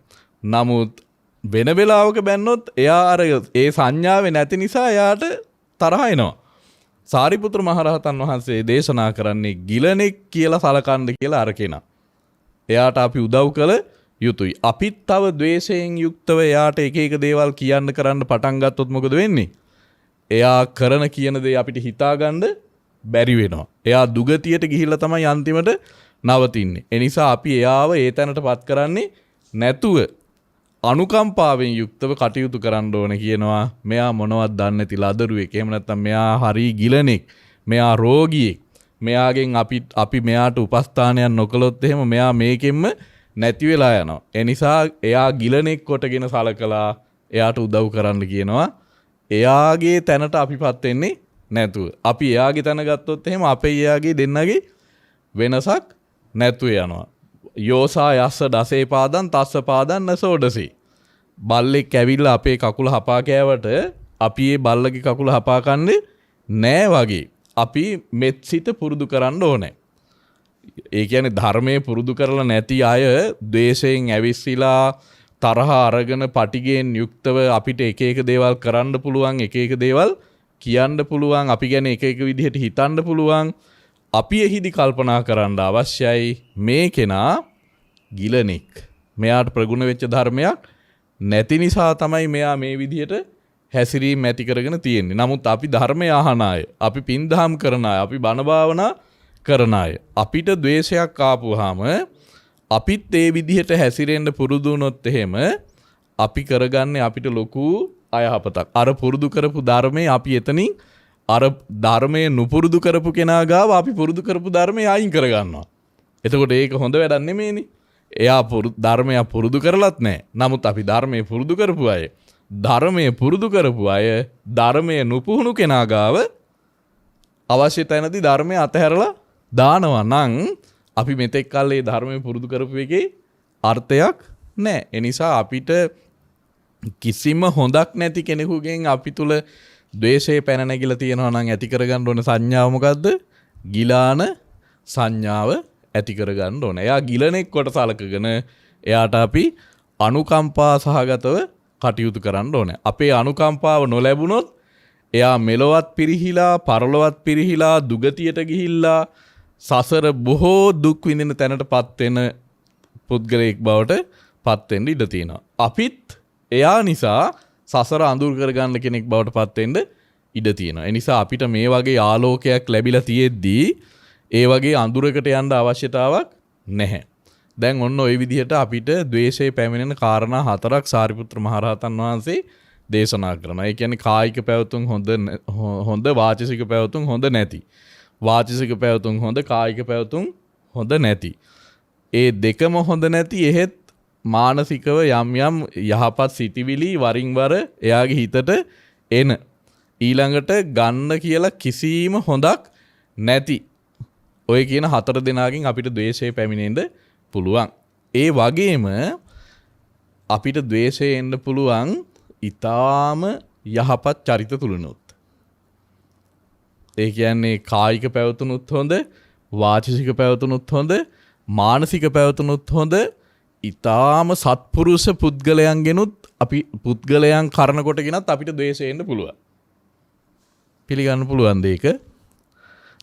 නමුත් වෙන වෙලාවක බැන්නොත් එයා අර ඒ සංඥාවේ නැති නිසා එයාට තරහ එනවා. සාරිපුත්‍ර මහරහතන් වහන්සේ දේශනා කරන්නේ ගිලනෙක් කියලා සලකන්න කියලා අර කෙනා. එයාට අපි උදව් කළ යුතුයි. අපිත් තව ද්වේෂයෙන් යුක්තව එයාට එක දේවල් කියන්න කරන්න පටන් ගත්තොත් මොකද වෙන්නේ? එයා කරන කියන දේ අපිට හිතාගන්න බැරි වෙනවා. එයා දුගතියට ගිහිල්ලා තමයි අන්තිමට නවතින්නේ. ඒ නිසා අපි එයාව ඒ තැනටපත් කරන්නේ නැතුව අනුකම්පාවෙන් යුක්තව කටයුතු කරන්න ඕන කියනවා. මෙයා මොනවත් දන්නේ නැති ලදරුවෙක්. එහෙම නැත්නම් මෙයා හරි ගිලනෙක්. මෙයා රෝගියෙක්. මෙයාගෙන් අපි මෙයාට උපස්ථානයක් නොකළොත් එහෙම මෙයා මේකෙන්ම නැති වෙලා යනවා. ඒ නිසා එයා ගිලනෙක් කොටගෙන සලකලා එයාට උදව් කරන්න කියනවා. එයාගේ තැනට අපිපත් වෙන්නේ නැතුව. අපි එයාගේ තැන ගත්තොත් එහෙම අපේ එයාගේ දෙන්නගේ වෙනසක් නැතුව යනවා. යෝසා යස්ස දසේ පාදන් තස්ස පාදන් නසෝඩසි. බල්ලෙක් ඇවිල්ලා අපේ කකුල හපා කෑවට අපි ඒ බල්ලගේ කකුල හපා කන්නේ නෑ වගේ. අපි මෙත් සිත පුරුදු කරන්න ඕනේ. ඒ කියන්නේ ධර්මයේ පුරුදු කරලා නැති අය ද්වේෂයෙන් ඇවිස්සීලා තරහ අරගෙන පටිගයෙන් යුක්තව අපිට එක එක දේවල් කරන්න පුළුවන්, එක එක දේවල් කියන්න පුළුවන්, අපි ගැන එක එක විදිහට හිතන්න පුළුවන්. අපි එහිදී කල්පනා කරන්න අවශ්‍යයි මේ කෙනා ගිලනෙක්. මෙයාට ප්‍රගුණ වෙච්ච ධර්මයක් නැති නිසා තමයි මෙයා මේ විදිහට හැසිරීම ඇති කරගෙන තියෙන්නේ. නමුත් අපි ධර්මය අහන අය, අපි පින්දහම් කරන අය, අපි බණ භාවනා කරන අය, අපිට ද්වේෂයක් ආපුවාම අපිත් ඒ විදිහට හැසිරෙන්න පුරුදු වුණොත් එහෙම අපි කරගන්නේ අපිට ලොකු අයහපතක්. අර පුරුදු කරපු ධර්මයේ අපි එතනින් අර ධර්මයේ නුපුරුදු කරපු කෙනා ගාව අපි පුරුදු කරපු ධර්මයේ අයින් කරගන්නවා. එතකොට ඒක හොඳ වැඩක් නෙමෙයිනේ. එයා ධර්මය පුරුදු කරලත් නැහැ. නමුත් අපි ධර්මයේ පුරුදු කරපු අය, ධර්මයේ පුරුදු කරපු අය ධර්මයේ නුපුහුණු කෙනා ගාව අවශ්‍ය තැනදී ධර්මය අතහැරලා දානවා නම් අපි මෙතෙක් කල් මේ ධර්මයේ පුරුදු කරපු එකේ අර්ථයක් නැහැ. ඒ නිසා අපිට කිසිම හොඳක් නැති කෙනෙකුගෙන් අපි තුල ද්වේෂය පැන නැගිලා තියෙනවා නම් ඇති කරගන්න ඕන සංඥාව මොකද්ද? ගිලාන සංඥාව ඇති කරගන්න ඕන. එයා ගිලනෙක් කොට සලකගෙන එයාට අපි අනුකම්පා සහගතව කටයුතු කරන්න ඕන. අපේ අනුකම්පාව නොලැබුණොත් එයා මෙලොවත් පිරිහිලා, පරලොවත් පිරිහිලා, දුගතියට ගිහිල්ලා සසර බොහෝ දුක් විඳින තැනටපත් වෙන පුද්ගලයෙක් බවට පත් වෙන්න ඉඩ තියෙනවා. අපිත් එයා නිසා සසර අඳුර කරගන්න කෙනෙක් බවට පත් වෙන්න ඉඩ තියෙනවා. ඒ නිසා අපිට මේ වගේ ආලෝකයක් ලැබිලා තියෙද්දී ඒ වගේ අඳුරකට යන්න අවශ්‍යතාවක් නැහැ. දැන් ඔන්න ওই විදිහට අපිට ද්වේෂයේ පැමිණෙන කාරණා 4ක් සාරිපුත්‍ර මහරහතන් වහන්සේ දේශනා කරනවා. ඒ කියන්නේ කායික පැවතුම් හොඳ, වාචික පැවතුම් හොඳ නැති. වාචික පැවතුම් හොඳ, කායික පැවතුම් හොඳ නැති. ඒ දෙකම හොඳ නැති එහෙත් මානසිකව යම් යම් යහපත් සිටිවිලි වරින් වර එයාගේ හිතට එන. ඊළඟට ගන්න කියලා කිසිම හොඳක් නැති. ඔය කියන 4 දෙනාගෙන් අපිට ද්වේෂය පැමිණෙන්න පුළුවන්. ඒ වගේම අපිට ද්වේෂය එන්න පුළුවන් ඊටාම යහපත් චරිත තුලනොත්. ඒ කියන්නේ කායික පැවතුනුත් හොඳ, වාචික පැවතුනුත් හොඳ, මානසික පැවතුනුත් හොඳ, ඊටාම සත්පුරුෂ පුද්ගලයන්ගෙනුත් අපි පුද්ගලයන් කරන කොටගෙනත් අපිට ද්වේෂය එන්න පුළුවන්. පිළිගන්න පුළුවන් දෙයක.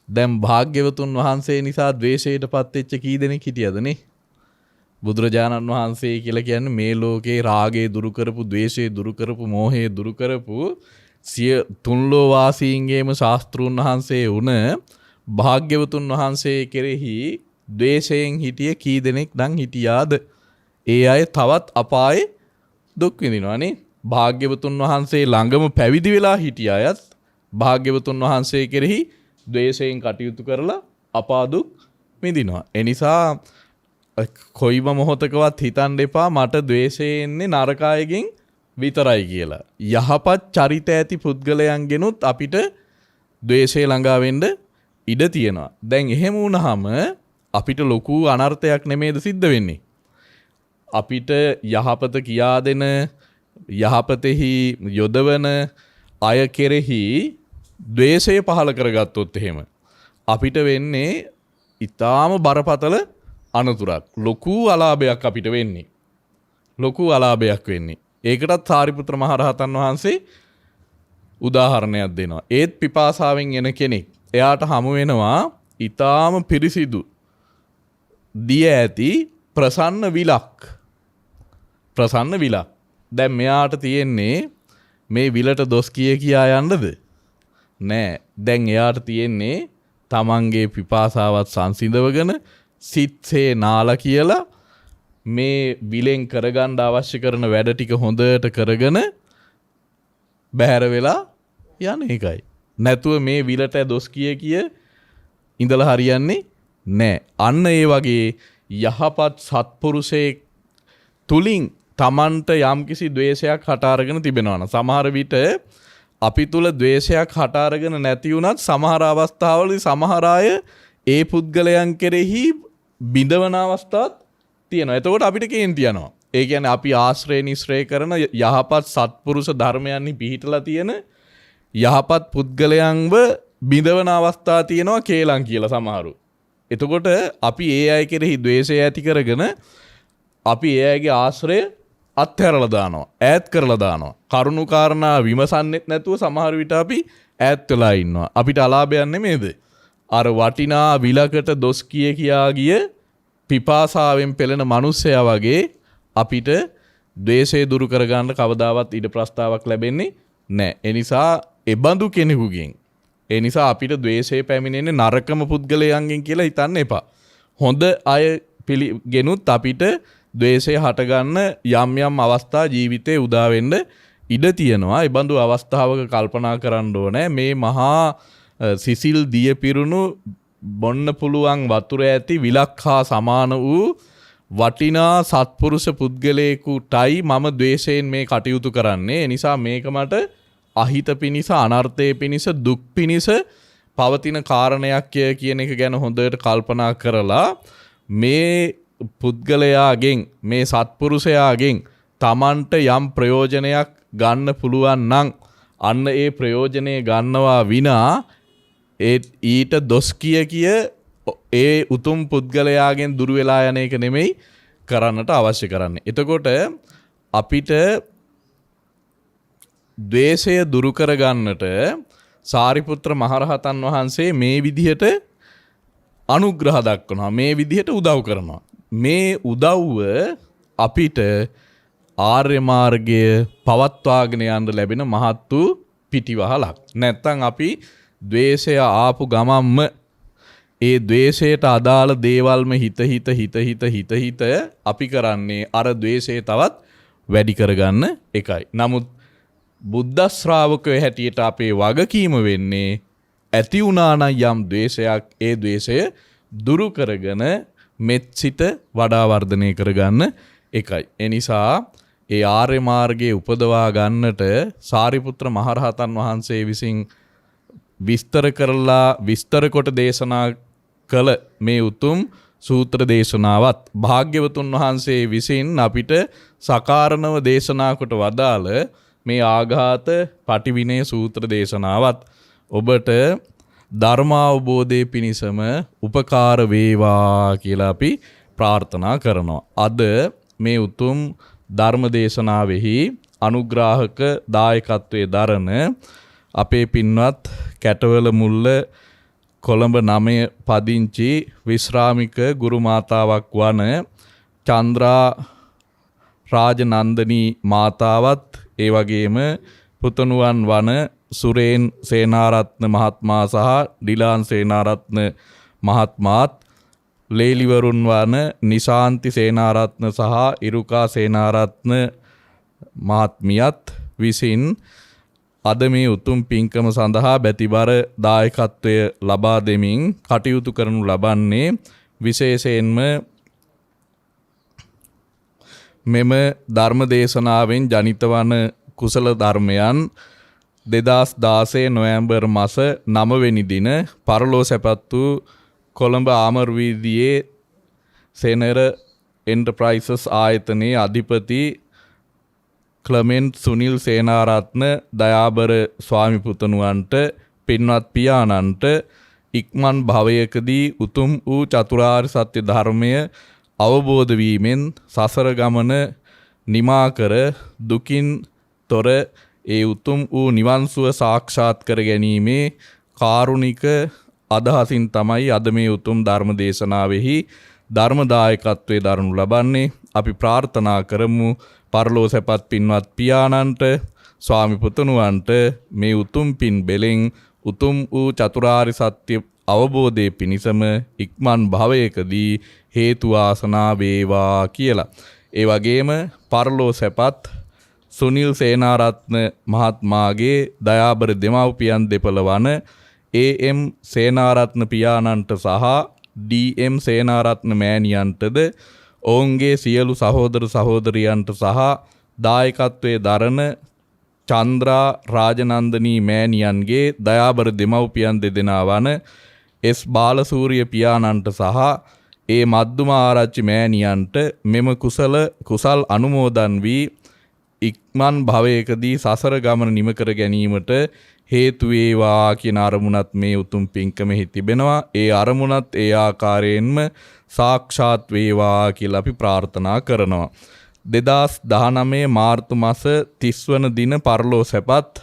දැන් භාග්‍යවතුන් වහන්සේ නිසා ද්වේෂයටපත් වෙච්ච කී දෙනෙක් හිටියද නේ? බුදුරජාණන් වහන්සේ කියලා කියන්නේ මේ ලෝකේ රාගය දුරු කරපු, ද්වේෂය දුරු කරපු, මෝහය දුරු කරපු සිය තුන්ලෝ වාසීන්ගේම ශාස්ත්‍රූන් වහන්සේ වුණ භාග්‍යවතුන් වහන්සේ කෙරෙහි ද්වේෂයෙන් හිටිය කී දෙනෙක් නම් හිටියාද? ඒ අය තවත් අපායේ දුක් විඳිනවානේ. භාග්‍යවතුන් වහන්සේ ළඟම පැවිදි වෙලා හිටිය අයත් භාග්‍යවතුන් වහන්සේ කෙරෙහි ද්වේෂයෙන් කටයුතු කරලා අපා දුක් විඳිනවා. ඒ නිසා කොයිම මොහොතකවත් හිතන්න එපා මට ද්වේෂය එන්නේ නරක අයගෙන් විතරයි කියලා. යහපත් චරිත ඇති පුද්ගලයන්ගෙනුත් අපිට ද්වේෂය ළඟා වෙන්න ඉඩ තියෙනවා. දැන් එහෙම වුණාම අපිට ලොකු අනර්ථයක් නෙමේද සිද්ධ වෙන්නේ? අපිට යහපත කියා දෙන, යහපතෙහි යොදවන අය කෙරෙහි ද්වේෂය පහළ කරගත්තොත් එහෙම අපිට වෙන්නේ ඊටාම බරපතල අනතුරක්. ලොකු අලාභයක් අපිට වෙන්නේ. ලොකු අලාභයක් වෙන්නේ. ඒකටත් සාරිපුත්‍ර මහරහතන් වහන්සේ උදාහරණයක් දෙනවා. ඒත් පිපාසාවෙන් එන කෙනෙක් එයාට හමු වෙනවා ඊටාම පිරිසිදු දිය ඇති ප්‍රසන්න විලක්. ප්‍රසන්න විලක්. දැන් මෙයාට තියෙන්නේ මේ විලට දොස් කියා යන්නද? නෑ. දැන් එයාට තියෙන්නේ තමන්ගේ පිපාසාවත් සංසිඳවගෙන සිත්සේ නාලා කියලා මේ විලෙන් කරගන්න අවශ්‍ය කරන වැඩ ටික හොඳට කරගෙන බැහැර වෙලා යන එකයි. නැතුව මේ විලට දොස් කිය ඉඳලා හරියන්නේ නෑ. අන්න ඒ වගේ යහපත් සත්පුරුෂයෙක් තුලින් තමන්ට යම්කිසි ද්වේෂයක් හට අරගෙන තිබෙනවා නම් සමහර විට අපි තුල ද්වේෂයක් හට අරගෙන නැති වුණත් සමහර අවස්ථාවලදී සමහර අය ඒ පුද්ගලයන් කෙරෙහි බිඳවන අවස්ථාවක් තියෙනවා. එතකොට අපිට කේන්ති යනවා. ඒ කියන්නේ අපි ආශ්‍රය නිශ්‍රය කරන යහපත් සත්පුරුෂ ධර්මයන්හි පිහිටලා තියෙන යහපත් පුද්ගලයන්ව බිඳවන අවස්ථා තියෙනවා කේලම් කියලා සමහරු. එතකොට අපි ඒ අය කෙරෙහි ද්වේෂය ඇති කරගෙන අපි ඒ අයගේ ආශ්‍රය අත්හැරලා දානවා, ඈත් කරලා දානවා. කරුණු කාරණා විමසන්නෙත් නැතුව සමහර විට අපි ඈත් වෙලා ඉන්නවා. අපිට අලාභයක් නෙමෙයිද? අර වටිනා විලකට දොස් කියා ගිය පිපාසාවෙන් පෙළෙන මිනිස්සයා වගේ අපිට ද්වේෂය දුරු කරගන්න කවදාවත් ඉඩ ප්‍රස්තාවක් ලැබෙන්නේ නැහැ. ඒ නිසා එබඳු කෙනෙකුගෙන් නිසා අපිට ද්වේෂය පැමිණෙන්නේ නරකම පුද්ගලයන්ගෙන් කියලා හිතන්න එපා. හොඳ අය පිළිගෙනුත් අපිට ද්වේෂය හටගන්න යම් යම් අවස්ථා ජීවිතේ උදා වෙන්න ඉඩ තියෙනවා. එබඳු අවස්ථාවක කල්පනා කරන්න ඕනේ මේ මහා සිසිල් දිය පිරුණු බොන්න පුළුවන් වතුර ඇති විලක් හා සමාන වූ වටිනා සත්පුරුෂ පුද්ගලයෙකුටයි මම ද්වේෂයෙන් මේ කටයුතු කරන්නේ. ඒ නිසා මේක මට අහිත පිණිස, අනර්ථය පිණිස, දුක් පිණිස පවතින කාරණයක් කියන එක ගැන හොඳට කල්පනා කරලා මේ පුද්ගලයාගෙන්, මේ සත්පුරුෂයාගෙන් තමන්ට යම් ප්‍රයෝජනයක් ගන්න පුළුවන් නම් අන්න ඒ ප්‍රයෝජනය ගන්නවා විනා ඊට දොස් කිය ඒ උතුම් පුද්ගලයාගෙන් දුර වෙලා යන එක නෙමෙයි කරන්නට අවශ්‍ය කරන්නේ. එතකොට අපිට ද්වේෂය දුරු කරගන්නට සාරිපුත්‍ර මහරහතන් වහන්සේ මේ විදිහට අනුග්‍රහ දක්වනවා, මේ විදිහට උදව් කරනවා. මේ උදව්ව අපිට ආර්ය මාර්ගය පවත්වාගෙන යන්න ලැබෙන මහත් වූ පිටිවහලක්. නැත්තම් අපි ද්වේෂය ආපු ගමම්ම ඒ ද්වේෂයට අදාළ දේවල්ම හිත අපි කරන්නේ අර ද්වේෂය තවත් වැඩි කරගන්න එකයි. නමුත් බුද්ධ ශ්‍රාවකයෝ හැටියට අපේ වගකීම වෙන්නේ ඇති වුණා නම් යම් ද්වේෂයක් ඒ ද්වේෂය දුරු කරගෙන මෙත් සිත වඩා වර්ධනය කරගන්න එකයි. ඒ නිසා ඒ ආර්ය මාර්ගයේ උපදවා ගන්නට සාරිපුත්‍ර මහරහතන් වහන්සේ විසින් විස්තර කොට දේශනා කළ මේ උතුම් සූත්‍ර දේශනාවත් භාග්‍යවතුන් වහන්සේ විසින් අපිට සකාරණව දේශනා කොට වදාළ මේ ආඝාත පටිවිනය සූත්‍ර දේශනාවත් ඔබට ධර්මාවබෝධයේ පිණිසම උපකාර වේවා කියලා අපි ප්‍රාර්ථනා කරනවා. අද මේ උතුම් ධර්ම දේශනාවෙහි අනුග්‍රාහක දායකත්වයේ දරන අපේ පින්වත් කැටවල මුල්ල කොළඹ 9 පදිංචි විශ්‍රාමික ගුරු මාතාවක් වන චන්ද්‍රා රාජනන්දනී මාතාවත් ඒ වගේම පුතණුවන් වන සුරේන් සේනාරත්න මහත්මයා සහ ඩිලාන් සේනාරත්න මහත්මාත්, ලේලිවරුන් වන නිශාන්ති සේනාරත්න සහ ඉරුකා සේනාරත්න මහත්මියත් විසින් අද මේ උතුම් පින්කම සඳහා බැතිබර දායකත්වය ලබා දෙමින් කටයුතු කරනු ලබන්නේ විශේෂයෙන්ම මෙම ධර්ම දේශනාවෙන් ජනිත වන කුසල ධර්මයන් 2016 නොවැම්බර් මාස 9 වෙනි දින පරලෝ සැපත් වූ කොළඹ ආමර වීදියේ සෙනර එන්ටර්ප්‍රයිසස් ආයතනයේ අධිපති ක්ලමෙන්ට් සුනිල් සේනාරත්න දයාබර ස්වාමි පුතණුවන්ට, පින්වත් පියාණන්ට ඉක්මන් භවයකදී උතුම් වූ චතුරාර්ය සත්‍ය ධර්මය අවබෝධ වීමෙන් සසර ගමන නිමා කර දුකින් තොර ඒ උතුම් වූ නිවන් සුව සාක්ෂාත් කර ගැනීමේ කාරුණික අදහසින් තමයි අද මේ උතුම් ධර්ම දේශනාවෙහි ධර්මදායකත්වයේ දරනු ලබන්නේ. අපි ප්‍රාර්ථනා කරමු පරලෝ සැපත් පින්වත් පියාණන්ට, ස්වාමි පුතණුවන්ට මේ උතුම් පින් බෙලෙන් උතුම් වූ චතුරාර්ය සත්‍ය අවබෝධයේ පිණිසම ඉක්මන් භවයකදී හේතු වාසනා වේවා කියලා. ඒ වගේම පරලෝ සැපත් සුනිල් සේනාරත්න මහත්මයාගේ දයාබර දෙමව්පියන් දෙපළ වන ඒ.එම්. සේනාරත්න පියාණන්ට සහ ඩී.එම්. සේනාරත්න මෑණියන්ටද ඔවුන්ගේ සියලු සහෝදර සහෝදරියන්ට සහ දායකත්වයේ දරන චන්ද්‍රා රාජනන්දනී මෑණියන්ගේ දයාබර දෙමව්පියන් දෙදෙනා වන එස්. බාලසූරිය පියාණන්ට සහ ඒ මද්දුම ආරච්චි මෑණියන්ට මෙම කුසල් අනුමෝදන් වී ඉක්මන් භවයකදී සසර ගමන නිම කර ගැනීමට හේතු වේවා කියන අරමුණත් මේ උතුම් පින්කමෙහි තිබෙනවා. ඒ අරමුණත් ඒ ආකාරයෙන්ම සාක්ෂාත් වේවා කියලා අපි ප්‍රාර්ථනා කරනවා. 2019 මාර්තු මාස 30 වන දින පරලෝ සැපත්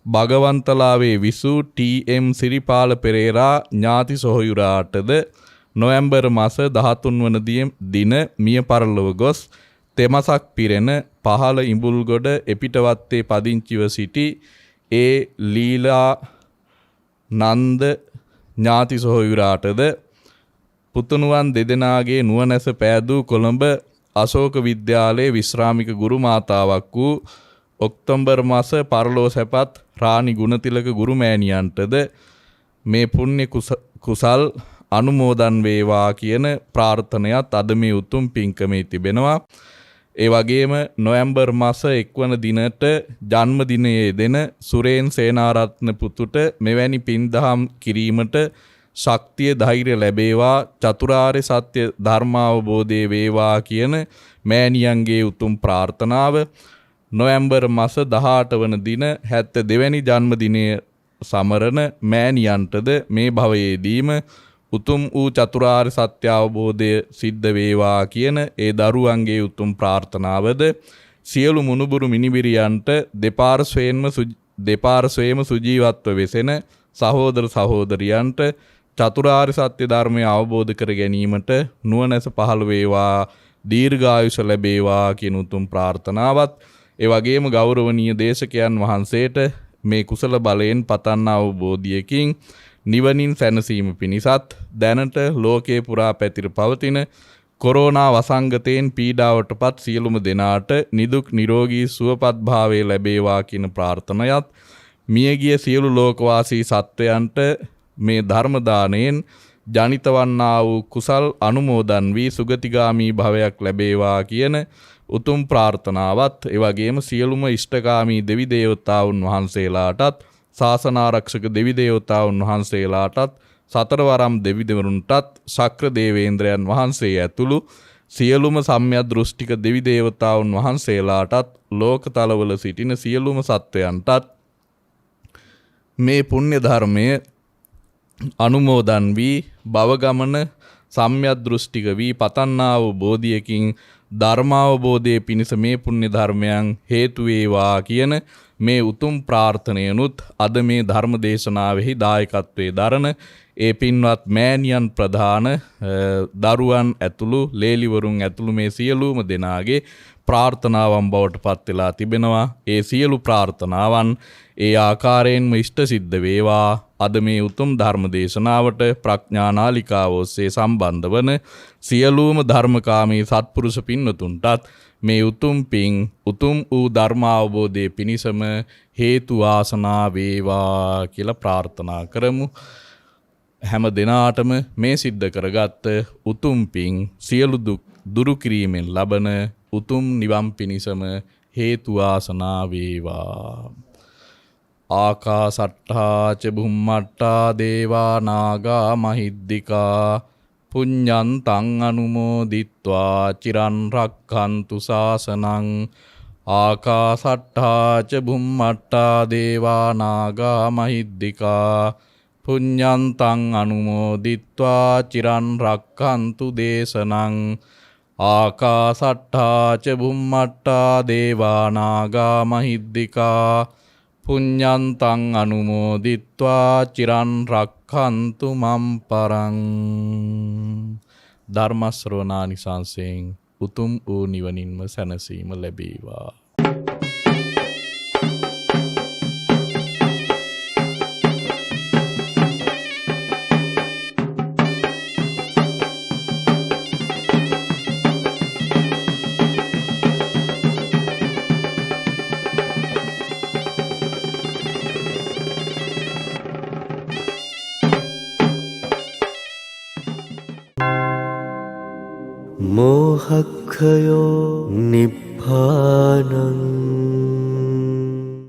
භගවන්තලාවේ විසූ ටී.එම්. සිරිපාල පෙරේරා ඥාති සොහොයුරාටද නොවැම්බර් මාස 13 වන දින මිය පරලොව ගොස් තෙමසක් පිරෙන පහළ ඉඹුල්ගොඩ එපිටවත්තේ පදිංචිව සිටි ඒ ලීලා නන්ද ඥාති සොහොයුරාටද පුතුණුවන් දෙදෙනාගේ නුවණැස පෑදූ කොළඹ අශෝක විද්‍යාලයේ විශ්‍රාමික ගුරු මාතාවක් වූ ඔක්තෝබර් මාස පරලෝ සැපත් රාණි ගුණතිලක ගුරු මෑණියන්ටද මේ පුණ්‍ය කුසල් අනුමෝදන් වේවා කියන ප්‍රාර්ථනයත් අද මේ උතුම් පින්කමේ තිබෙනවා. ඒ වගේම නොවැම්බර් මාස 1 වන දිනට ජන්මදිනයේ දෙන සුරේන් සේනාරත්න පුතුට මෙවැනි පින්දහම් කිරීමට ශක්තිය ධෛර්ය ලැබේවා, චතුරාර්ය සත්‍ය ධර්මාවබෝධය වේවා කියන මෑණියන්ගේ උතුම් ප්‍රාර්ථනාව නොවැම්බර් මාස 18 වන දින 72 වැනි ජන්මදිනය සමරන මෑණියන්ටද මේ භවයේදීම උතුම් වූ චතුරාර්ය සත්‍ය අවබෝධය සිද්ධ වේවා කියන ඒ දරුවන්ගේ උතුම් ප්‍රාර්ථනාවද සියලු මුණුබුරු මිනිබිරියන්ට දෙපාර්ශ්වයේම සුජීවත්ව වෙසෙන සහෝදර සහෝදරියන්ට චතුරාර්ය සත්‍ය ධර්මය අවබෝධ කර ගැනීමට නුවණැස පහළ වේවා, දීර්ඝායුෂ ලැබේවා කියන උතුම් ප්‍රාර්ථනාවත් ඒ වගේම ගෞරවනීය දේශකයන් වහන්සේට මේ කුසල බලයෙන් පතන් අවබෝධයකින් නිවනින් සැනසීම පිණිසත් දැනට ලෝකේ පුරා පැතිර පවතින කොරෝනා වසංගතයෙන් පීඩාවටපත් සියලුම දෙනාට නිදුක් නිරෝගී සුවපත් භාවය ලැබේවා කියන ප්‍රාර්ථනයත් මියගිය සියලු ලෝකවාසී සත්වයන්ට මේ ධර්ම දාණයෙන් ජනිත වන්නා වූ කුසල් අනුමෝදන් වී සුගතිගාමී භවයක් ලැබේවා කියන උතුම් ප්‍රාර්ථනාවත් ඒ වගේම සියලුම ඉෂ්ඨකාමී දෙවි දේවතාවුන් වහන්සේලාටත් ශාසන ආරක්ෂක දෙවි දේවතාවුන් වහන්සේලාටත් සතරවරම් දෙවි දෙවරුන්ටත් ශක්‍ර දේවේන්ද්‍රයන් වහන්සේ ඇතුළු සියලුම සම්‍යක් දෘෂ්ටික දෙවි දේවතාවුන් වහන්සේලාටත් ලෝකතලවල සිටින සියලුම සත්වයන්ටත් මේ පුණ්‍ය ධර්මය අනුමෝදන් වී භවගමන සම්‍යක් දෘෂ්ටික වී පතන්නා වූ බෝධියකින් ධර්මාවබෝධයේ පිණිස මේ පුණ්‍ය ධර්මයන් හේතු වේවා කියන මේ උතුම් ප්‍රාර්ථනයනුත් අද මේ ධර්ම දේශනාවෙහි දායකත්වයේ දරන ඒ පින්වත් මෑණියන් ප්‍රධාන දරුවන් ඇතුළු ලේලිවරුන් ඇතුළු මේ සියලුම දෙනාගේ ප්‍රාර්ථනාවන් බවට පත් වෙලා තිබෙනවා. ඒ සියලු ප්‍රාර්ථනාවන් ඒ ආකාරයෙන්ම ඉෂ්ට සිද්ධ වේවා. අද මේ උතුම් ධර්ම දේශනාවට ප්‍රඥා නාලිකාව ඔස්සේ සම්බන්ධ වන සියලුම ධර්මකාමී සත්පුරුෂ පින්වතුන්ටත් මේ උතුම් පින් උතුම් වූ ධර්මාවබෝධයේ පිණිසම හේතු වාසනා වේවා කියලා ප්‍රාර්ථනා කරමු. හැම දිනාටම මේ සිද්ධ කරගත් උතුම් පින් සියලු දුක් දුරු කිරීමෙන් ලබන උතුම් නිවන් පිණිසම හේතු වාසනා වේවා. ආකාසට්ඨා ච බුම්මට්ඨා දේවා නාග මහිද්దికා පුඤ්ඤන්තං අනුමෝදිත්වා චිරන් රක්ඛන්තු ශාසනං. ආකාසට්ඨා ච බුම්මට්ඨා දේවා නාග මහිද්దికා පුඤ්ඤන්තං අනුමෝදිත්වා චිරන් රක්ඛන්තු දේශනං. ආකාසට්ඨා ච බුම්මට්ඨා දේවා නාග මහිද්దికා පුඤ්ඤන්තං අනුමෝදිත්වා චිරන් රක්ඛන්තු මම් පරං. ධර්ම ශ්‍රවණානිසංසයෙන් උතුම් වූ නිවනින්ම සැනසීම ලැබේවා. मोहक्षयो निब्बानम्